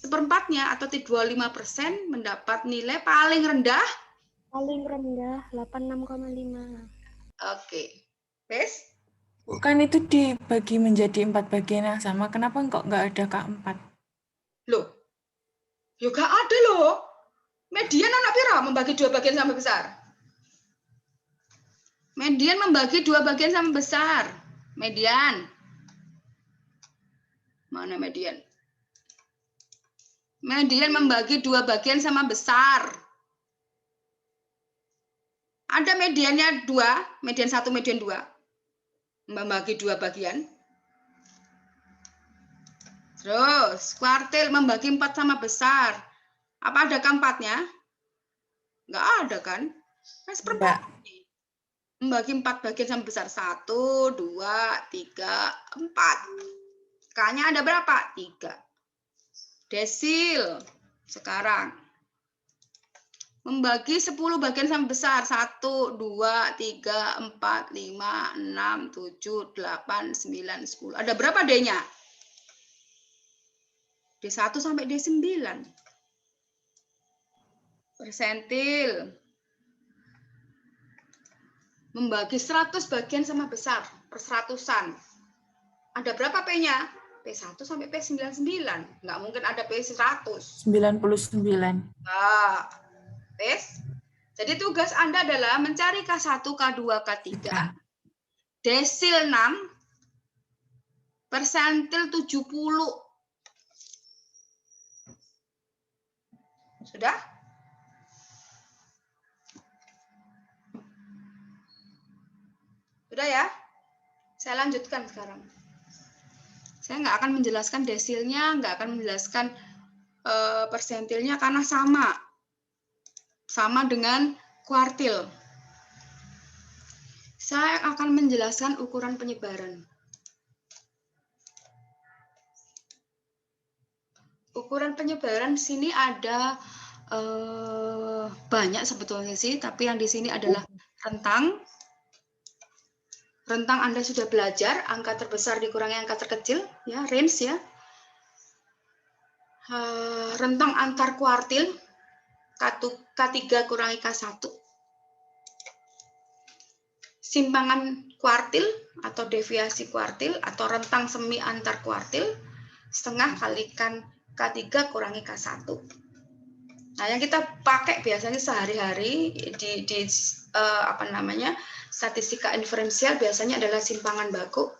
1/4-nya atau 25% mendapat nilai paling rendah. Paling rendah 86,5. Oke. Wes? Bukan itu dibagi menjadi 4 bagian yang sama. Kenapa kok nggak ada K4? Loh. Ya gak ada loh. Median anak pira membagi 2 bagian sama besar. Median membagi 2 bagian sama besar. Median. Mana median? Median membagi 2 bagian sama besar. Ada mediannya 2, median 1, median 2. Membagi 2 bagian. Terus, kuartil membagi 4 sama besar. Apa ada K4-nya? Enggak ada kan? Kan 1/4. Membagi 4 bagian sama besar. 1, 2, 3, 4. K-nya ada berapa? 3. Desil. Sekarang. Membagi 10 bagian sama besar. 1, 2, 3, 4, 5, 6, 7, 8, 9, 10. Ada berapa D-nya? D1 sampai D9. Persentil. Membagi 100 bagian sama besar. Perseratusan. Ada berapa P-nya? P1 sampai P99. Nggak mungkin ada P100. 99. Nah, Pes. Jadi tugas Anda adalah mencari K1, K2, K3. Desil 6. Persentil 70. Sudah? Sudah ya? Saya lanjutkan sekarang. Saya nggak akan menjelaskan desilnya, nggak akan menjelaskan persentilnya karena sama. Sama dengan kuartil. Saya akan menjelaskan ukuran penyebaran. Ukuran penyebaran sini ada banyak sebetulnya sih, tapi yang di sini adalah rentang. Rentang Anda sudah belajar, angka terbesar dikurangi angka terkecil, ya, range ya. Rentang antar kuartil, K3 kurangi K1. Simpangan kuartil atau deviasi kuartil atau rentang semi antar kuartil, setengah kalikan K3 kurangi K1. Nah, yang kita pakai biasanya sehari-hari di statistika inferensial biasanya adalah simpangan baku.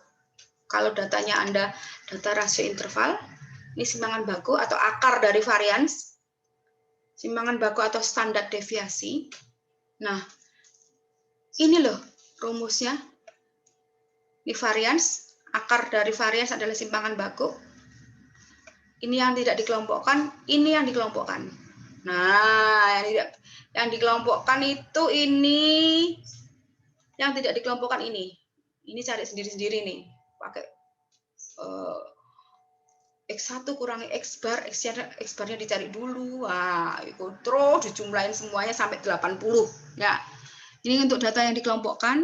Kalau datanya Anda data rasio interval, ini simpangan baku atau akar dari varians. Simpangan baku atau standar deviasi. Nah, ini loh rumusnya. Ini varians, akar dari varians adalah simpangan baku. Ini yang tidak dikelompokkan, ini yang dikelompokkan. Nah, yang dikelompokkan itu ini, yang tidak dikelompokkan ini. Ini cari sendiri-sendiri nih, pakai X1 kurangi X bar, X barnya dicari dulu. Wah, itu terus dijumlahin semuanya sampai 80. Ya. Ini untuk data yang dikelompokkan.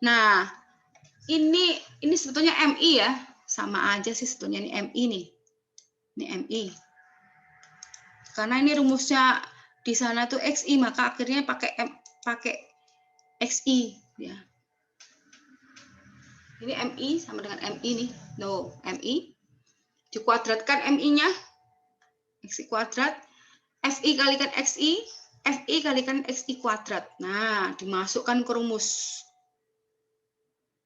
Nah, Ini sebetulnya MI ya, sama aja sih sebetulnya ini MI nih. Ini MI. Karena ini rumusnya di sana tuh XI, maka akhirnya pakai XI ya. Ini MI sama dengan MI nih. No, MI. Dikuadratkan MI-nya. XI kuadrat. FI kalikan XI. FI kalikan XI kuadrat. Nah, dimasukkan ke rumus.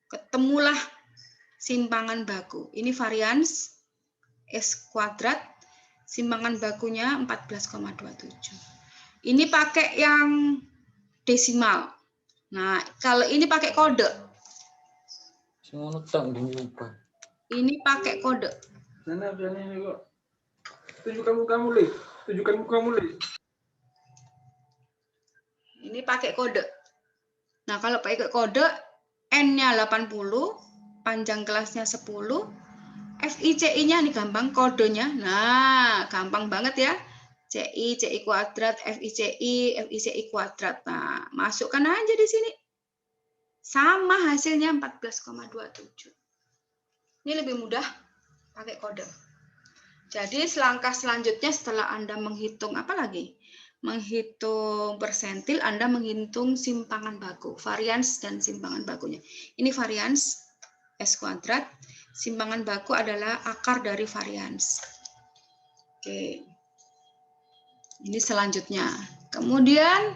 Ketemulah simpangan baku. Ini varians S kuadrat. Simpangan bakunya 14,27. Ini pakai yang desimal. Nah, kalau ini pakai kode. Ini pakai kode. Ini kok. Tunjukkan mukamu, Le. Tunjukkan mukamu, Le. Ini pakai kode. Nah, kalau pakai kode, N-nya 80, panjang kelasnya 10, FI-CI-nya ini gampang, kodenya. Nah, gampang banget ya. CI kuadrat, FI-CI kuadrat. Nah, masukkan aja di sini. Sama hasilnya 14,27. Ini lebih mudah pakai kode. Jadi, langkah selanjutnya setelah Anda menghitung apa lagi? Menghitung persentil, Anda menghitung simpangan baku, varians dan simpangan bakunya. Ini varians S kuadrat, simpangan baku adalah akar dari varians. Oke. Ini selanjutnya. Kemudian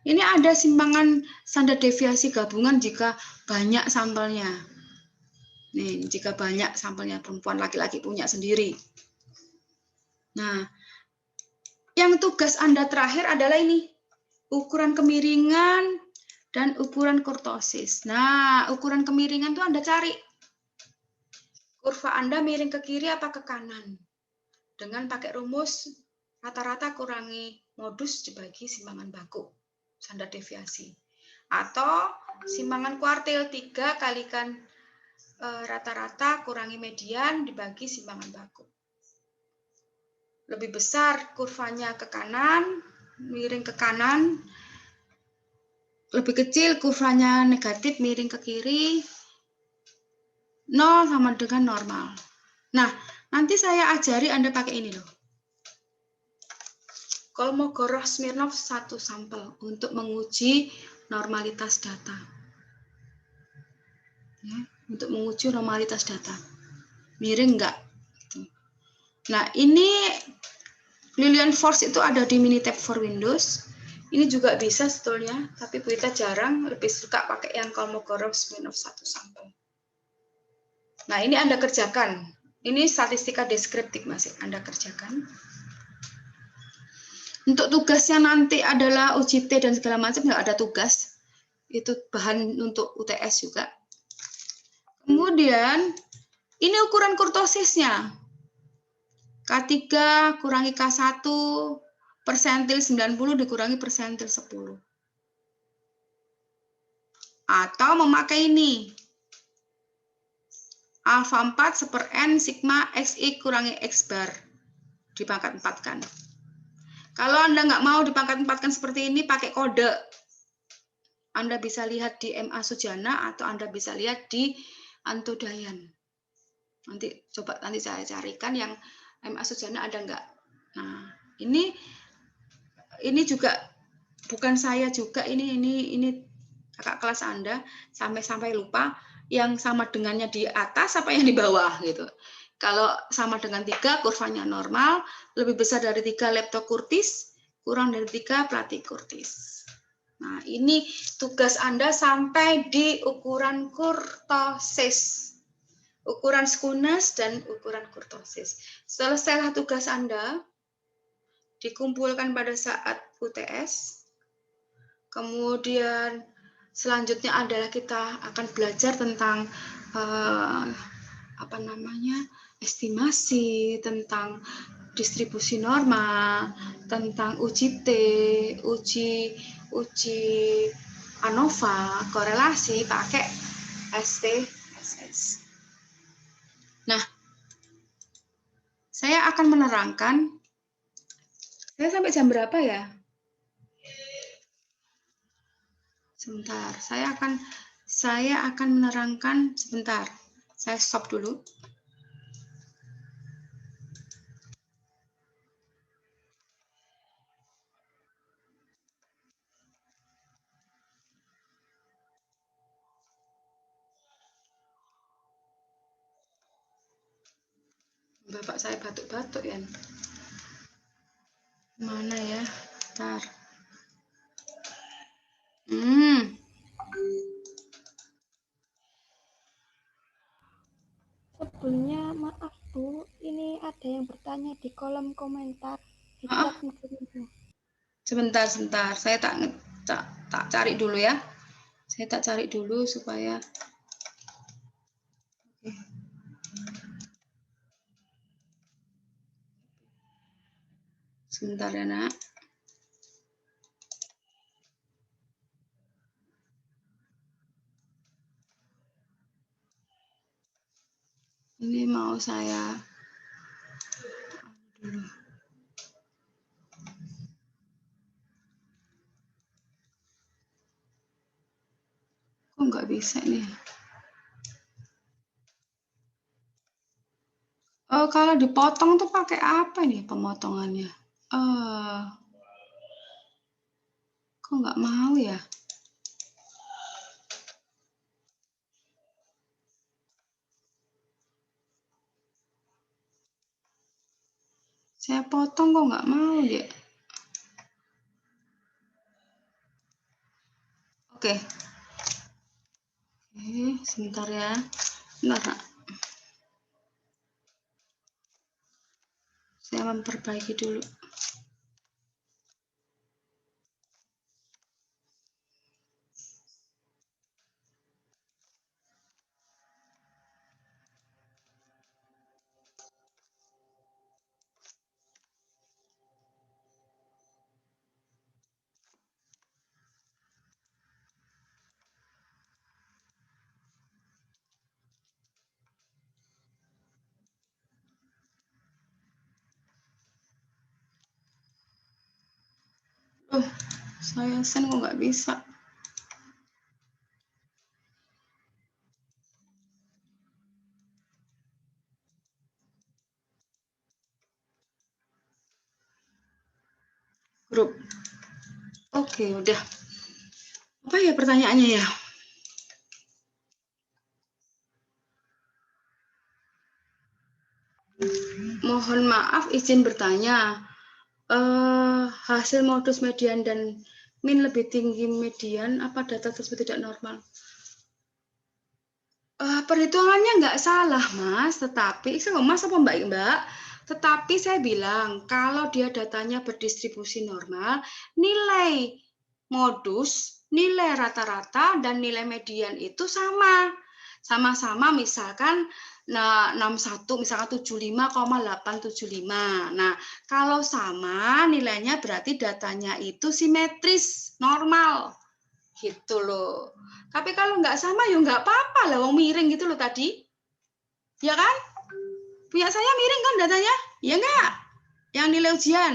ini ada simpangan standar deviasi gabungan jika banyak sampelnya. Nih, jika banyak sampelnya, perempuan laki-laki punya sendiri. Nah, yang tugas Anda terakhir adalah ini. Ukuran kemiringan dan ukuran kurtosis. Nah, ukuran kemiringan itu Anda cari. Kurva Anda miring ke kiri apa ke kanan? Dengan pakai rumus rata-rata kurangi modus dibagi simpangan baku, standar deviasi. Atau simpangan kuartil 3 kalikan rata-rata kurangi median dibagi simpangan baku. Lebih besar kurvanya ke kanan, miring ke kanan. Lebih kecil kurvanya negatif, miring ke kiri. 0 sama dengan normal. Nah, nanti saya ajari Anda pakai ini loh. Kolmogorov-Smirnov satu sampel untuk menguji normalitas data. Ya, untuk menguji normalitas data. Miring enggak? Nah, ini Lilian Force itu ada di Minitab for Windows. Ini juga bisa sebetulnya, tapi kita jarang, lebih suka pakai yang Kolmogorov-Smirnov satu sampel. Nah, ini Anda kerjakan. Ini statistika deskriptif masih Anda kerjakan. Untuk tugasnya nanti adalah uji T dan segala macam, nggak ada tugas. Itu bahan untuk UTS juga. Kemudian, ini ukuran kurtosisnya. K3 kurangi K1, persentil 90 dikurangi persentil 10. Atau memakai ini. Alfa 4 seper N sigma XI kurangi X bar. Dipangkat 4-kan. Kalau Anda nggak mau dipangkat 4-kan seperti ini, pakai kode. Anda bisa lihat di MA Sujana atau Anda bisa lihat di Antodayan. Nanti coba nanti saya carikan yang MA Sujana ada nggak. Nah, ini juga bukan saya juga, ini kakak kelas Anda sampai lupa yang sama dengannya di atas apa yang di bawah gitu. Kalau sama dengan 3 kurvanya normal, lebih besar dari 3 leptokurtis, kurang dari 3 platykurtis. Nah, ini tugas Anda sampai di ukuran kurtosis. Ukuran skewness dan ukuran kurtosis. Selesailah tugas Anda, dikumpulkan pada saat UTS. Kemudian selanjutnya adalah kita akan belajar tentang estimasi, tentang distribusi norma, tentang uji T, uji ANOVA, korelasi pakai SPSS. Nah, saya akan menerangkan. Saya sampai jam berapa ya? Sebentar, saya akan saya akan menerangkan sebentar. Saya stop dulu. Bapak saya batuk-batuk ya. Mana ya? Bentar. Sebelumnya maaf Bu, ini ada yang bertanya di kolom komentar di Maaf. chat mungkin itu. Sebentar. Saya tak cari dulu ya. Saya tak cari dulu supaya. Oke. Sebentar ya, Nak. Ini mau saya dulu. Kok nggak bisa nih? Kalau dipotong tuh pakai apa nih pemotongannya? Kok nggak mau ya? Saya potong kok nggak mau dia. Oke, sebentar ya. Bentar, Nak. Saya memperbaiki dulu. Saya send kok nggak bisa. Grup. Oke, udah. Apa ya pertanyaannya ya? Mohon maaf izin bertanya. Hasil modus median dan min lebih tinggi median, apa data tersebut tidak normal? Perhitungannya nggak salah, Mas. Tetapi, Mas apa Mbak? Tetapi saya bilang, kalau dia datanya berdistribusi normal, nilai modus, nilai rata-rata, dan nilai median itu sama. Sama-sama misalkan 61, misalkan 75,875. Nah, kalau sama nilainya berarti datanya itu simetris, normal. Gitu loh. Tapi kalau nggak sama ya nggak apa-apa lah, wong miring gitu loh tadi. Ya kan? Punya saya miring kan datanya? Ya nggak? Yang nilai ujian.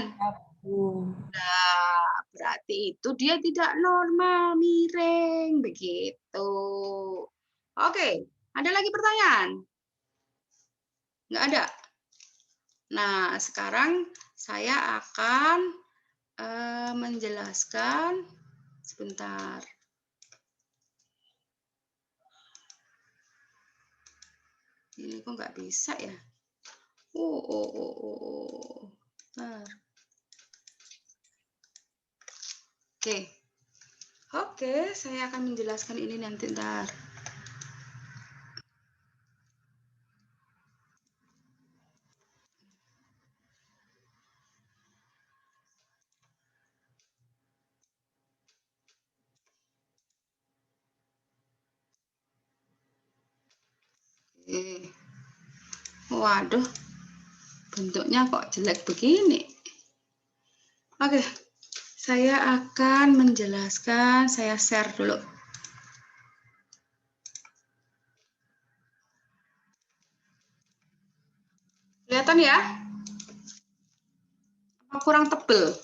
Nah, berarti itu dia tidak normal, miring. Begitu. Oke, ada lagi pertanyaan? Nggak ada? Nah, sekarang saya akan menjelaskan sebentar. Ini kok nggak bisa ya? Bentar. Oke, saya akan menjelaskan ini nanti ntar. Waduh, bentuknya kok jelek begini. Oke, saya akan menjelaskan, saya share dulu. Kelihatan ya? Apa kurang tebel?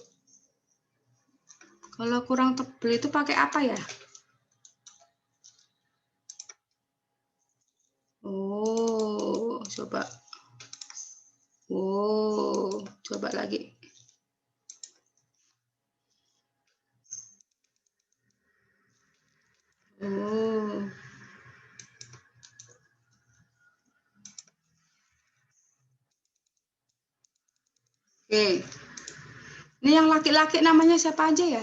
Kalau kurang tebel itu pakai apa ya? Coba. Oh, coba lagi. Oh. Oke. Ini yang laki-laki namanya siapa aja ya?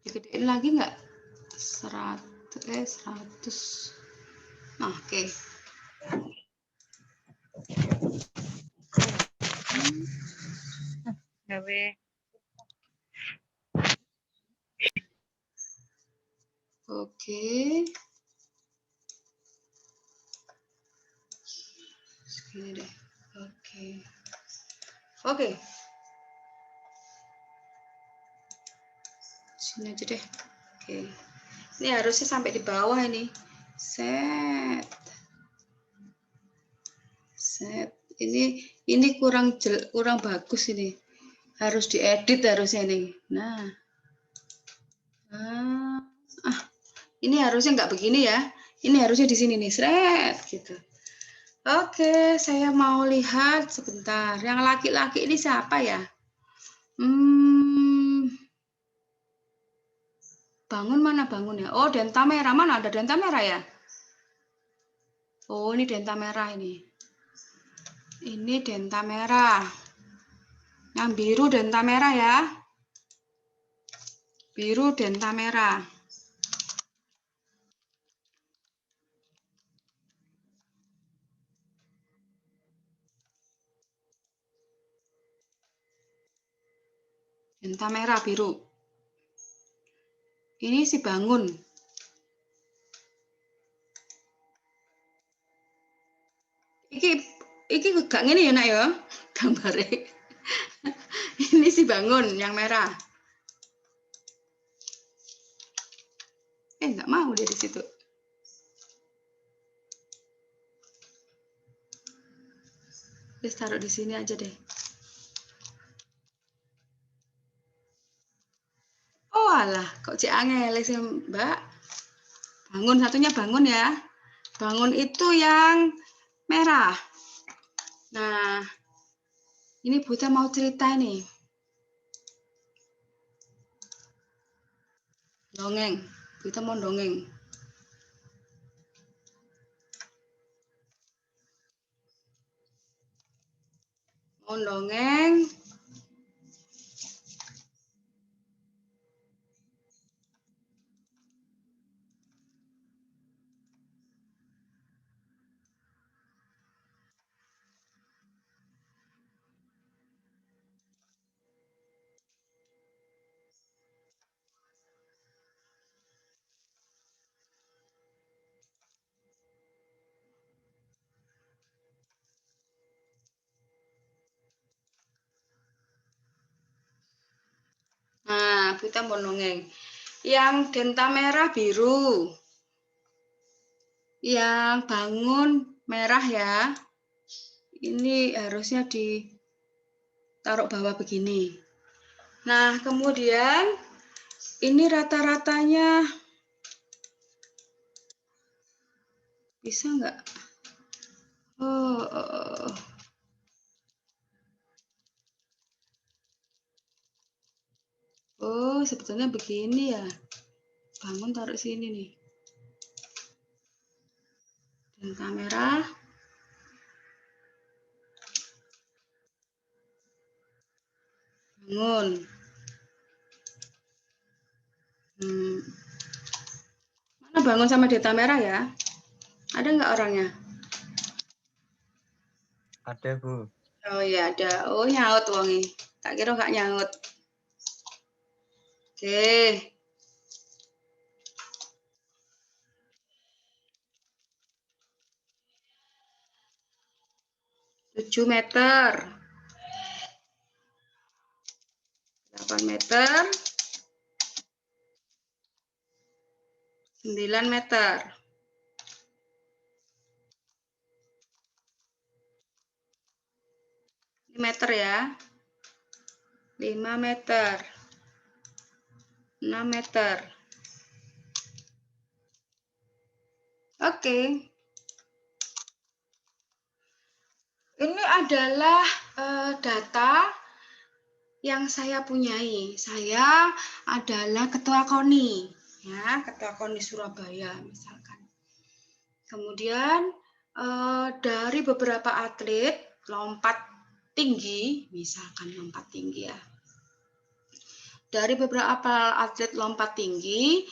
Digedein lagi nggak? 100. Nah, oke. Oke. Segini deh. Oke. Oke. Sini aja deh. Oke. Ini harusnya sampai di bawah ini. Set. Set. Ini kurang bagus ini. Harus diedit harusnya ini. Nah. Ini harusnya nggak begini ya. Ini harusnya di sini nih. Seret gitu. Oke, saya mau lihat sebentar. Yang laki-laki ini siapa ya? Bangun mana bangun ya? Oh, denta merah. Mana ada denta merah ya? Oh, ini denta merah ini. Ini denta merah. Yang biru denta merah ya. Biru denta merah. Denta merah biru. Ini si bangun. Iki gak ngene ya nak ya gambare. Ini si bangun yang merah. Nggak mau dia di situ. Terus taruh di sini aja deh. Oh alah, kok cek angel sih Mbak. Bangun, satunya bangun ya. Bangun itu yang merah. Nah, ini Buta mau cerita nih. Dongeng. Buta mau dongeng. Mau dongeng. Nah, Buta mau dongeng. Yang denta merah biru. Yang bangun merah ya. Ini harusnya ditaruh bawah begini. Nah, kemudian ini rata-ratanya bisa nggak? Oh, sebetulnya begini ya. Bangun taruh sini nih. Dan kamera. Bangun. Mana bangun sama data merah ya? Ada nggak orangnya? Ada, Bu. Oh iya ada. Oh nyaut wongi. Tak kira nggak nyaut. Oke. 7 meter. 8 meter. 9 meter. Ini meter ya. 5 meter. 6 meter. Oke. Ini adalah data yang saya punyai. Saya adalah ketua KONI, ya, ketua KONI Surabaya misalkan. Kemudian dari beberapa atlet lompat tinggi, misalkan lompat tinggi ya. Dari beberapa atlet lompat tinggi,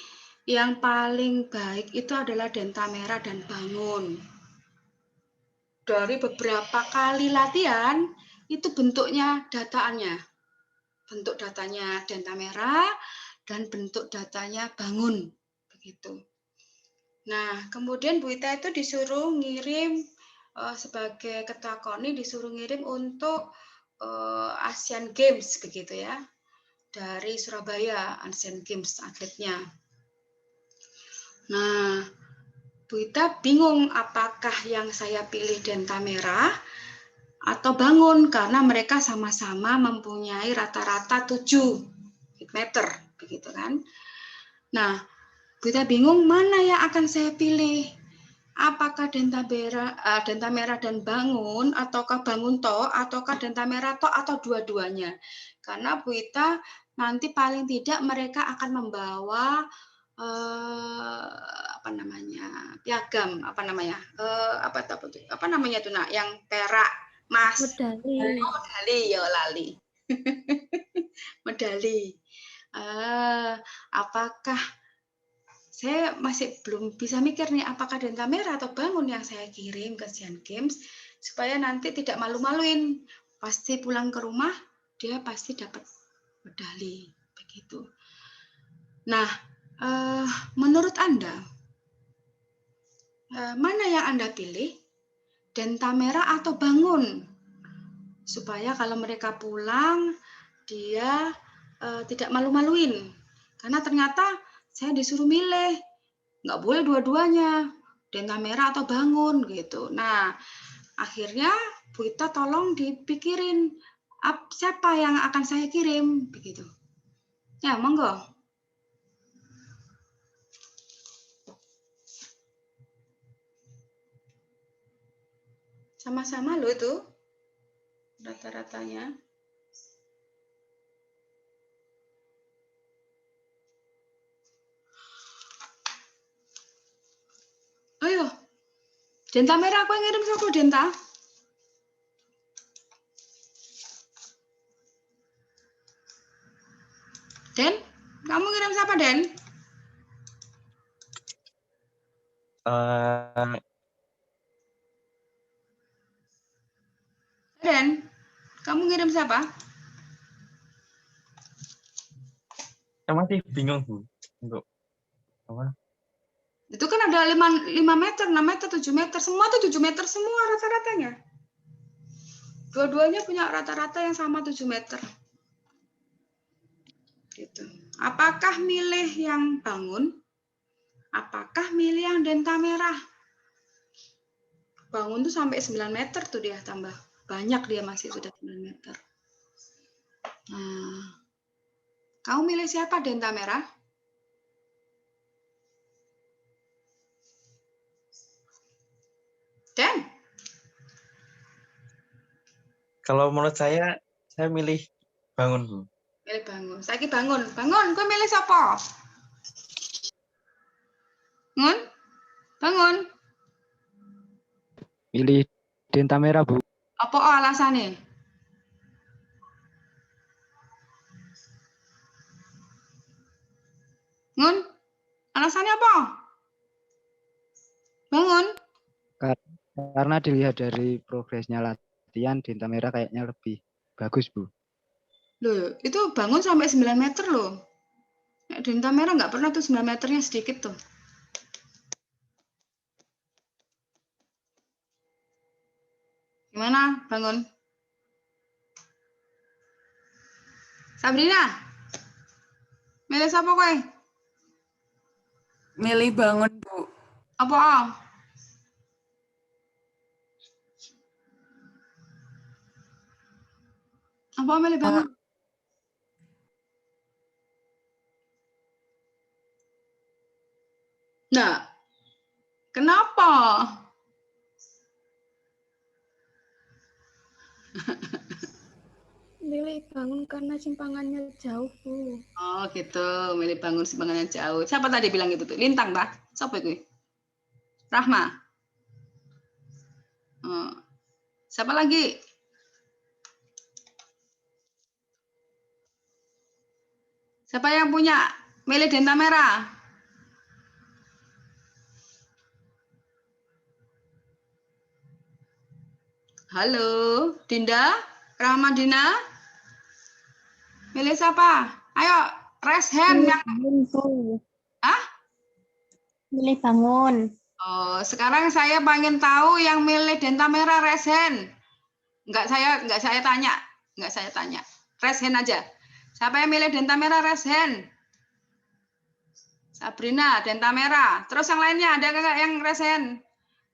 yang paling baik itu adalah Denta Merah dan Bangun. Dari beberapa kali latihan, itu bentuknya dataannya. Bentuk datanya Denta Merah dan bentuk datanya Bangun. Begitu. Nah, kemudian Bu Ita itu disuruh ngirim sebagai ketua KONI disuruh ngirim untuk Asian Games begitu ya. Dari Surabaya Asian Games atletnya. Nah, Bu Ita bingung apakah yang saya pilih Denta Merah atau Bangun karena mereka sama-sama mempunyai rata-rata 7 meter begitu kan. Nah, Bu Ita bingung mana yang akan saya pilih. Apakah Denta Merah dan Bangun ataukah Bangun toh ataukah Denta Merah toh atau dua-duanya. Karena Bu Ita nanti paling tidak mereka akan membawa piagam itu nak yang perak emas medali ya lali medali apakah saya masih belum bisa mikir nih apakah Denta Merah atau Bangun yang saya kirim ke Asian Games supaya nanti tidak malu-maluin pasti pulang ke rumah dia pasti dapat medali begitu. Nah, menurut Anda, mana yang Anda pilih? Denta Merah atau Bangun? Supaya kalau mereka pulang, dia tidak malu-maluin. Karena ternyata saya disuruh milih. Nggak boleh dua-duanya. Denta Merah atau Bangun gitu. Nah, akhirnya Bu Ita tolong dipikirin siapa yang akan saya kirim begitu. Ya, monggo. Sama-sama loh itu rata-ratanya. Ayo, Denta Merah aku yang ngirim siapa Denta? Den, kamu ngirim siapa Den? Den, kamu ngirim siapa? Saya masih bingung Bu untuk apa? Itu kan ada 5 meter, 6 meter, 7 meter, semua tuh 7 meter semua rata-ratanya. Dua-duanya punya rata-rata yang sama 7 meter. Gitu. Apakah milih yang Bangun? Apakah milih yang Denta Merah? Bangun tuh sampai 9 meter tuh dia tambah. Banyak dia masih sudah 9 meter. Nah, kamu milih siapa Denta Merah? Den? Kalau menurut saya milih Bangun Bu. Milih Bangun. Saiki Bangun. Bangun, kowe milih siapa? Ngun? Bangun. Milih Denta Merah, Bu. Apa alasannya? Ngun? Alasannya apa? Bangun. Karena dilihat dari progresnya latihan, Denta Merah kayaknya lebih bagus, Bu. Loh, itu Bangun sampai 9 meter loh. Denta Merah nggak pernah tuh 9 meternya sedikit tuh. Gimana, Bangun? Sabrina? Milih siapa kowe? Milih Bangun, Bu. Apa? Apa milih Bangun? Nah, Kenapa? Milih bangun karena simpangannya jauh, Bu. Oh gitu, milih bangun simpangannya jauh. Siapa tadi bilang gitu tuh? Lintang, Pak? Siapa itu? Rahma? Oh. Siapa lagi? Siapa yang punya milih Denta Merah? Halo, Dinda? Rahma Dina? Milih siapa? Ayo, raise hand. Milih bangun, Bu. Hah? Milih bangun. Oh, sekarang saya pengen tahu yang milih Denta Merah, raise hand. Enggak saya tanya. Enggak saya tanya. Raise hand aja. Siapa yang milih Denta Merah, raise hand. Sabrina, Denta Merah. Terus yang lainnya ada enggak yang raise hand?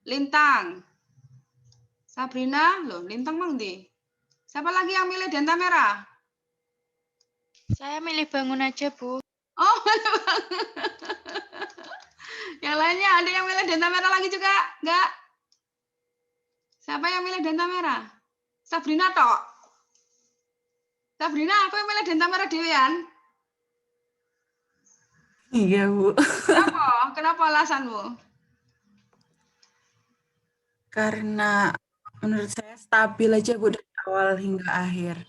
Lintang. Sabrina, loh, Lintang mang di. Siapa lagi yang milih Denta Merah? Saya milih bangun aja, Bu. Oh, yang lainnya ada yang milih Denta Merah lagi juga? Enggak? Siapa yang milih Denta Merah? Sabrina tok. Sabrina, aku yang milih Denta Merah dewean. Iya, Bu. Kenapa? Kenapa alasanmu? Karena menurut saya stabil aja, Bu, dari awal hingga akhir.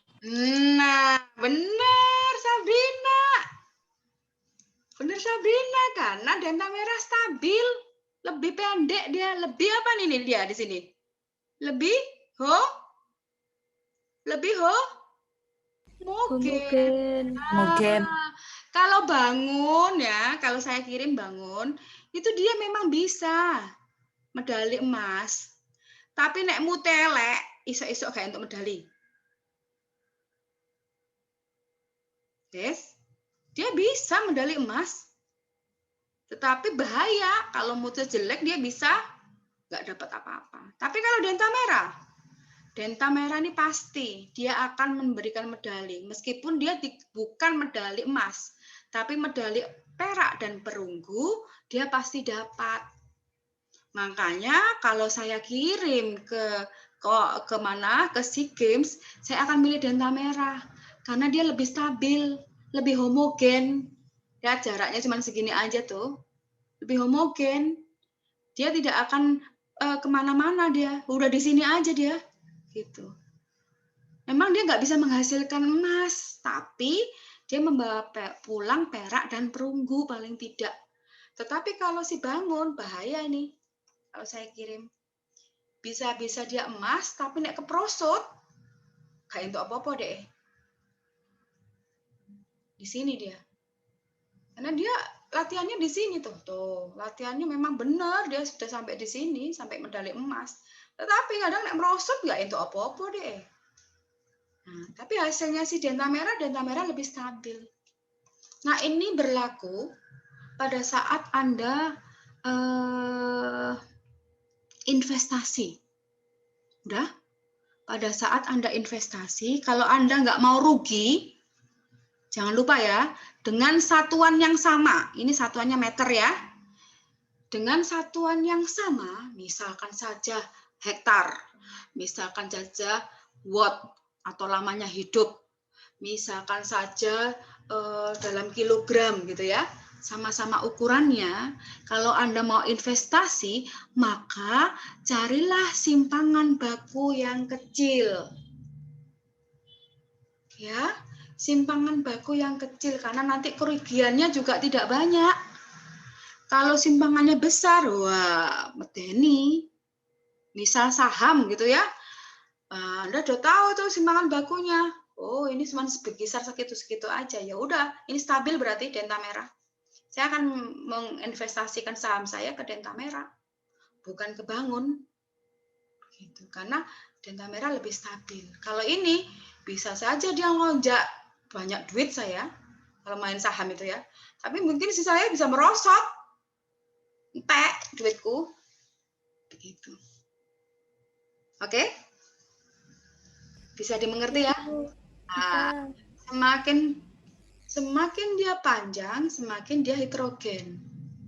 Nah, benar Sabrina. Benar Sabrina, karena Denta Merah stabil. Lebih pendek dia. Lebih apa nih dia di sini? Lebih homogen. Mungkin Kalau bangun ya, kalau saya kirim bangun, itu dia memang bisa medali emas. Tapi nek mutelek, iso-iso gak untuk medali. Yes, dia bisa medali emas. Tetapi bahaya kalau mutu jelek dia bisa nggak dapat apa-apa. Tapi kalau Denta Merah ini pasti dia akan memberikan medali meskipun dia bukan medali emas, tapi medali perak dan perunggu dia pasti dapat. Makanya kalau saya kirim ke mana ke SEA Games, saya akan milih Denta Merah karena dia lebih stabil, lebih homogen. Ya jaraknya cuma segini aja tuh, lebih homogen. Dia tidak akan kemana-mana dia, udah di sini aja dia. Gitu. Memang dia nggak bisa menghasilkan emas, tapi dia membawa pulang perak dan perunggu paling tidak. Tetapi kalau si bangun bahaya nih, kalau saya kirim bisa-bisa dia emas, tapi nek keprosot, kayak untuk apa-apa deh. Di sini dia, karena dia latihannya di sini tuh latihannya memang benar dia sudah sampai di sini, sampai medali emas. Tetapi kadang nek merosot nggak untuk apa-apa deh. Nah, tapi hasilnya si Denta Merah lebih stabil. Nah, ini berlaku pada saat Anda investasi. Udah? Pada saat Anda investasi, kalau Anda nggak mau rugi, jangan lupa ya, dengan satuan yang sama, ini satuannya meter ya, dengan satuan yang sama, misalkan saja hektar, misalkan saja watt atau lamanya hidup, misalkan saja dalam kilogram gitu ya, sama-sama ukurannya. Kalau Anda mau investasi, maka carilah simpangan baku yang kecil. Ya, simpangan baku yang kecil karena nanti kerugiannya juga tidak banyak. Kalau simpangannya besar, wah, medeni. Misal saham gitu ya, Anda udah tahu tuh simpangan bakunya. Oh, ini cuma berkisar segitu-segitu aja. Ya udah, ini stabil berarti Denta Merah. Saya akan menginvestasikan saham saya ke Denta Merah, bukan ke bangun. Gitu. Karena Denta Merah lebih stabil. Kalau ini bisa saja dia ngelonjak banyak duit saya kalau main saham itu ya. Tapi mungkin si saya bisa merosot. Entek duitku. Begitu. Oke? Bisa dimengerti ya? Nah, semakin dia panjang, semakin dia heterogen.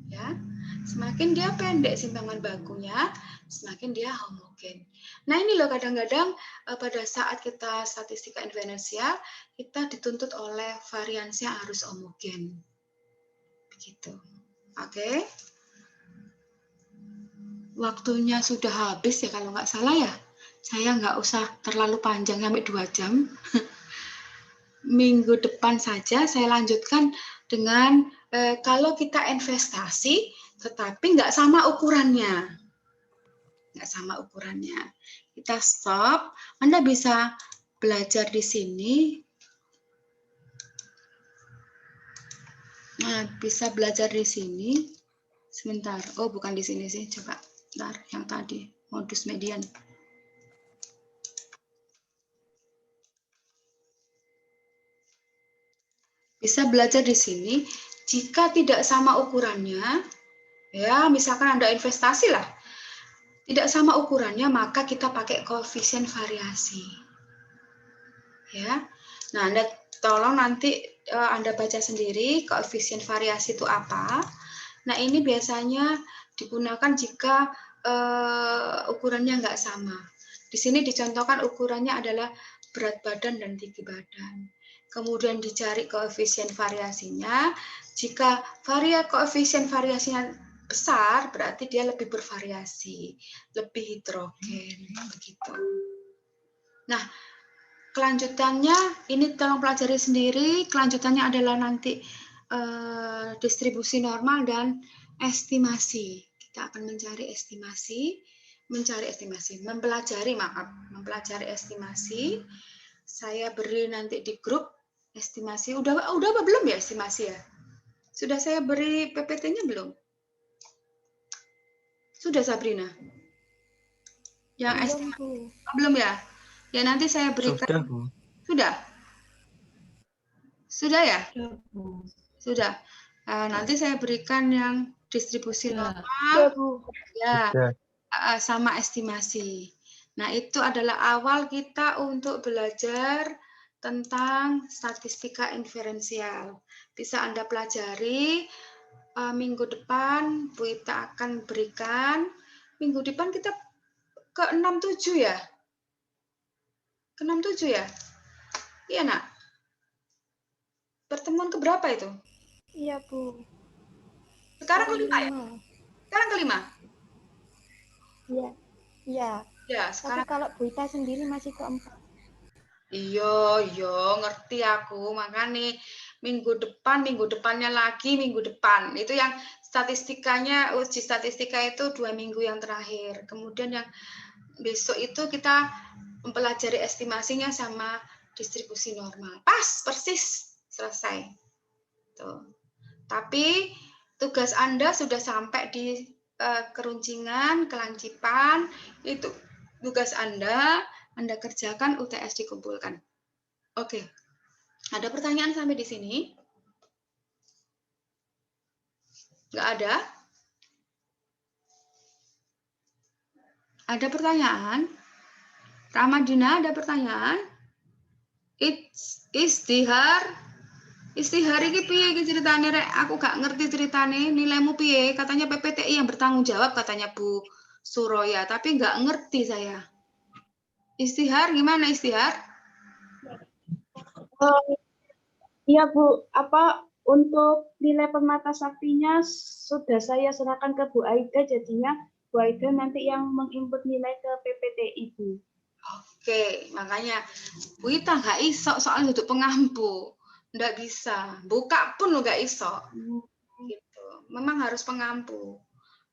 Ya. Semakin dia pendek simpangan bakunya, semakin dia homogen. Nah ini loh kadang-kadang pada saat kita statistika inferensial, kita dituntut oleh variansi yang harus homogen. Begitu. Oke. Waktunya sudah habis ya kalau nggak salah ya. Saya nggak usah terlalu panjang sampai 2 jam. Minggu depan saja saya lanjutkan dengan kalau kita investasi tetapi nggak sama ukurannya. Nggak sama ukurannya. Kita stop. Anda bisa belajar di sini. Nah, bisa belajar di sini. Sebentar. Oh, bukan di sini sih. Coba. Bentar, yang tadi. Modus median. Bisa belajar di sini. Jika tidak sama ukurannya, ya misalkan Anda investasi lah, tidak sama ukurannya, maka kita pakai koefisien variasi. Ya, nah Anda tolong nanti Anda baca sendiri koefisien variasi itu apa. Nah ini biasanya digunakan jika ukurannya nggak sama. Di sini dicontohkan ukurannya adalah berat badan dan tinggi badan. Kemudian dicari koefisien variasinya. Jika koefisien variasinya besar, berarti dia lebih bervariasi, lebih heterogen, begitu. Nah, kelanjutannya ini tolong pelajari sendiri. Kelanjutannya adalah nanti distribusi normal dan estimasi. Kita akan mencari estimasi, mempelajari estimasi. Saya beri nanti di grup estimasi. Udah apa belum ya estimasi ya? Sudah saya beri PPT-nya belum? Sudah Sabrina? Yang estimasi belum ya? Ya nanti saya berikan. Sudah, Bu. Sudah? Sudah ya? Sudah. Nanti saya berikan yang distribusi normal. Ya, sama estimasi. Nah, itu adalah awal kita untuk belajar tentang statistika inferensial. Bisa Anda pelajari minggu depan, Bu Ita akan berikan. Minggu depan kita ke 67 ya? Ke 67 ya? Iya, Nak? Pertemuan keberapa itu? Iya, Bu. Sekarang kelima ya? Sekarang kelima? Iya. Iya. Ya, Tapi sekarang. kalau Bu Ita sendiri masih keempat. Iya, ngerti aku. Makanya minggu depannya lagi, minggu depan. Itu yang statistikanya, uji statistika itu 2 minggu yang terakhir. Kemudian yang besok itu kita mempelajari estimasinya sama distribusi normal. Pas, persis, selesai. Tuh. Tapi tugas Anda sudah sampai di keruncingan, kelancipan, itu tugas Anda kerjakan, UTS dikumpulkan. Oke. Ada pertanyaan sampai di sini? Nggak ada? Ada pertanyaan? Ramadina, ada pertanyaan? Istihar iki piye iki ceritane rek? Aku gak ngerti ceritane. Nilaimu piye? Katanya PPTI yang bertanggung jawab katanya Bu Suroya, tapi nggak ngerti saya. Istihar gimana Istihar? Iya Bu, untuk nilai permata saktinya sudah saya serahkan ke Bu Aida, jadinya Bu Aida nanti yang menginput nilai ke PPTI Bu. Oke, makanya Bu Ita nggak iso soal duduk pengampu, nggak bisa, buka pun nggak iso. Gitu. Memang harus pengampu.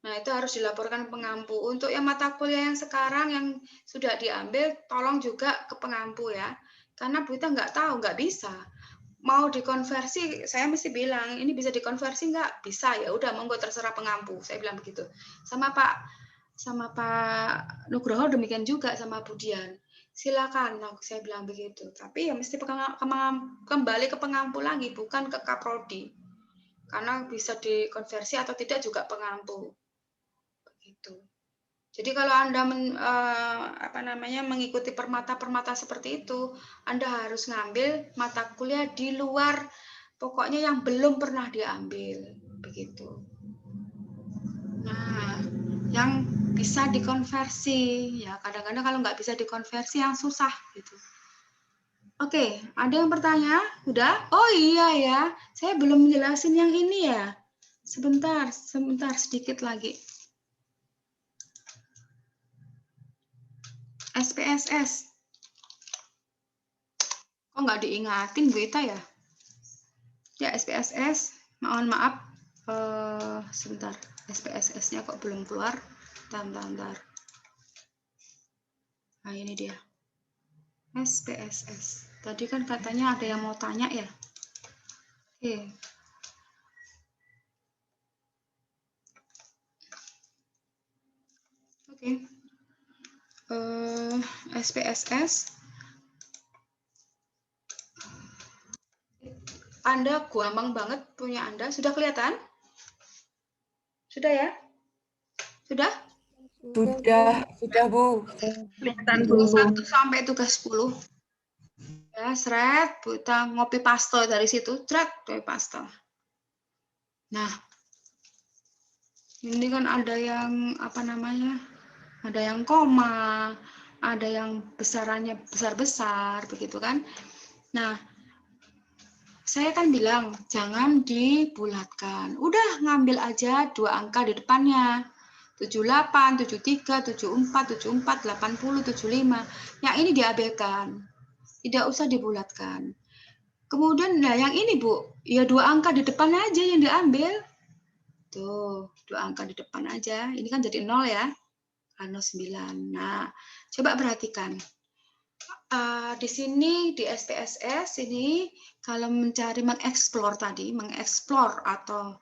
Nah, itu harus dilaporkan pengampu. Untuk yang mata kuliah yang sekarang yang sudah diambil, tolong juga ke pengampu ya. Karena Bu Ita nggak tahu, nggak bisa. Mau dikonversi, saya mesti bilang, ini bisa dikonversi nggak? Bisa, ya udah monggo terserah pengampu. Saya bilang begitu. Sama Pak Nugroho demikian juga, sama Bu Dian. Silakan, saya bilang begitu. Tapi ya mesti kembali ke pengampu lagi, bukan ke Kaprodi. Karena bisa dikonversi atau tidak juga pengampu. Begitu. Jadi kalau Anda mengikuti permata-permata seperti itu, Anda harus ngambil mata kuliah di luar, pokoknya yang belum pernah diambil, begitu. Nah, yang bisa dikonversi ya, kadang-kadang kalau nggak bisa dikonversi yang susah gitu. Oke, ada yang bertanya? Udah? Oh iya ya, saya belum jelasin yang ini ya. Sebentar sedikit lagi. SPSS. Kok nggak diingatin Bu Ita ya? Ya SPSS, mohon maaf. Sebentar, SPSS-nya kok belum keluar? Bentar. Nah ini dia. SPSS. Tadi kan katanya ada yang mau tanya ya. Oke. SPSS. Anda gampang banget punya Anda. Sudah kelihatan? Sudah ya? Sudah? Sudah Bu. Kelihatan Bu. 1 sampai tugas 10. Ya, seret, kita ngopi paste dari situ, copy paste. Nah, ini kan ada yang apa namanya? Ada yang koma, ada yang besarannya besar-besar, begitu kan? Nah, saya kan bilang jangan dibulatkan. Udah ngambil aja 2 angka di depannya. 78, 73, 74, 74, 80, 75. Yang ini diabaikan. Tidak usah dibulatkan. Kemudian nah yang ini Bu, ya 2 angka di depan aja yang diambil. Tuh, 2 angka di depan aja. Ini kan jadi 0 ya. 09. Nah, coba perhatikan. Di sini di SPSS ini kalau mencari mengeksplor atau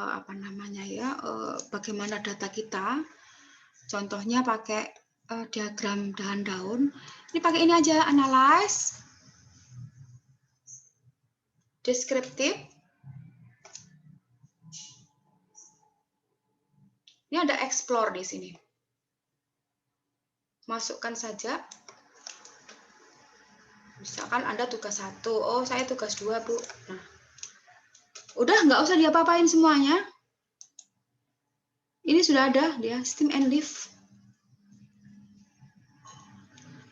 apa namanya ya, bagaimana data kita. Contohnya pakai diagram daun. Ini pakai ini aja, analyze, deskriptif. Ini ada explore di sini. Masukkan saja. Misalkan Anda tugas 1, oh saya tugas 2 Bu. Nah, udah nggak usah diapa-apain semuanya. Ini sudah ada dia, steam and leaf.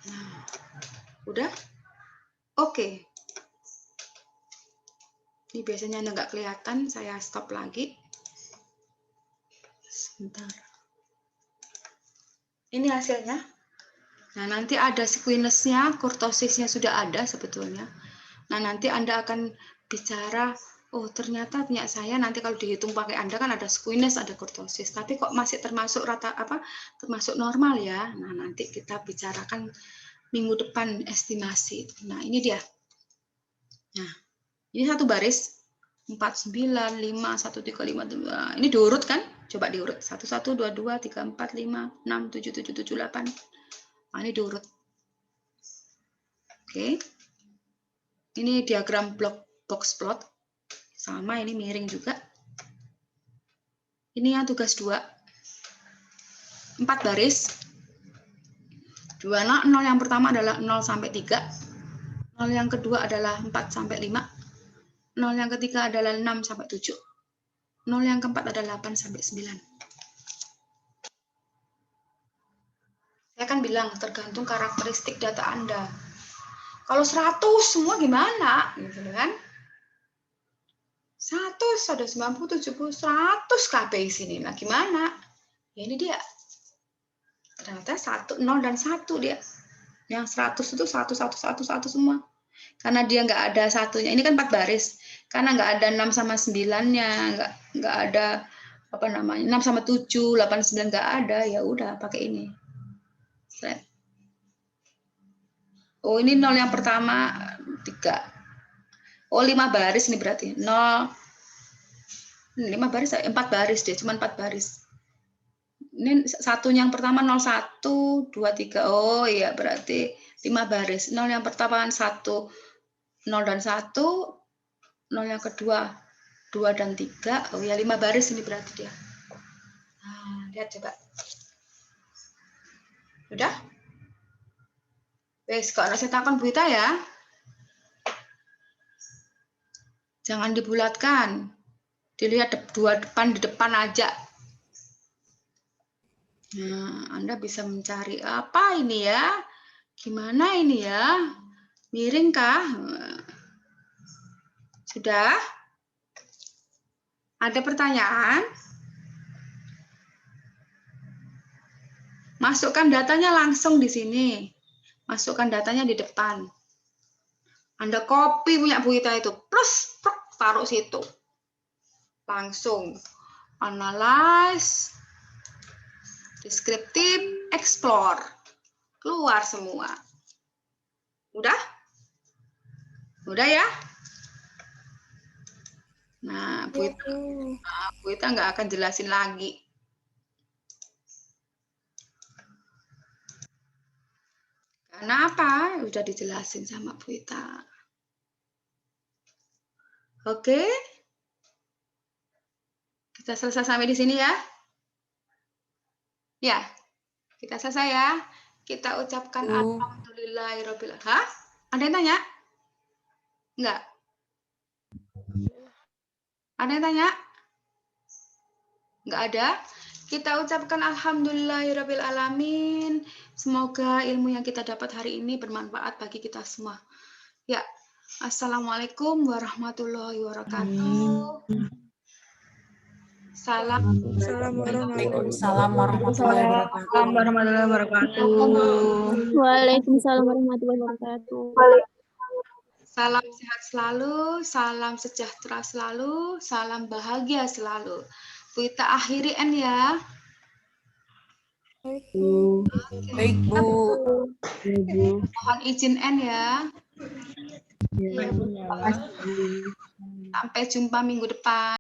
Nah, udah? Oke. Ini biasanya Anda nggak kelihatan, saya stop lagi. Sebentar. Ini hasilnya. Nah, nanti ada squiness-nya, kurtosisnya sudah ada sebetulnya. Nah, nanti Anda akan bicara, oh ternyata punya saya nanti kalau dihitung pakai Anda kan ada squiness, ada kurtosis, tapi kok masih termasuk termasuk normal ya. Nah, nanti kita bicarakan minggu depan estimasi. Nah, ini dia. Nah, ini satu baris 49, 5, 1, 3, 5, 2. Ini diurut kan? Coba diurut. 1, 1, 2, 2, 3, 4, 5, 6, 7, 7, 7, 8. Nah, ini diurut. Oke. Ini diagram box plot. Sama, ini miring juga. Ini yang tugas 2. 4 baris. 2 0 yang pertama adalah 0 sampai 3. 0 yang kedua adalah 4 sampai 5. 0 yang ketiga adalah 6 sampai 7. 0 yang keempat adalah 8 sampai 9. Saya kan bilang tergantung karakteristik data Anda. Kalau 100 semua gimana? Gitu kan? 100 ada 90, 70, 100 KB sini. Nah, gimana? Ya ini dia. Ternyata 1, 0 dan 1 dia. Yang 100 itu 1, 1, 1, 1 semua. Karena dia nggak ada satunya. Ini kan 4 baris. Karena nggak ada 6 sama 9-nya, nggak ada apa namanya 6 sama 7, 8, 9 nggak ada. Ya udah pakai ini. Oh, ini 0 yang pertama 3. Oh, 5 baris ini berarti. 0 5 baris, 4 baris dia, cuma 4 baris. Ini satunya yang pertama 01, 2, 3. Oh iya, berarti 5 baris. 0 yang pertama 1, 0 dan 1. 0 yang kedua 2 dan 3. Oh ya, 5 baris ini berarti dia. Nah, lihat coba. Udah? Wes, kalau saya takon Bu Ita ya. Jangan dibulatkan. Dilihat 2 depan di depan aja. Nah, Anda bisa mencari apa ini ya? Gimana ini ya? Miring kah? Sudah? Ada pertanyaan? Masukkan datanya langsung di sini. Masukkan datanya di depan. Anda copy punya Bu Ita itu. Plus, taruh situ. Langsung. Analyze. Descriptive, explore. Keluar semua. Udah? Udah ya? Nah, Bu Ita nggak akan jelasin lagi. Karena apa? Udah dijelasin sama Bu Ita. Oke? Kita selesai sampai di sini ya? Ya, kita selesai ya. Kita ucapkan alhamdulillahirabbil alamin. Hah? Ada yang tanya? Enggak? Ada yang tanya? Enggak ada? Kita ucapkan alhamdulillahirabbil alamin. Semoga ilmu yang kita dapat hari ini bermanfaat bagi kita semua. Ya, assalamualaikum warahmatullahi wabarakatuh. Waalaikumsalam warahmatullahi wabarakatuh. Waalaikumsalam warahmatullahi wabarakatuh. Salam sehat selalu, salam sejahtera selalu, salam bahagia selalu. Bu Ita akhiri N ya. Baik, Bu. Mohon izin N ya. Sampai jumpa minggu depan.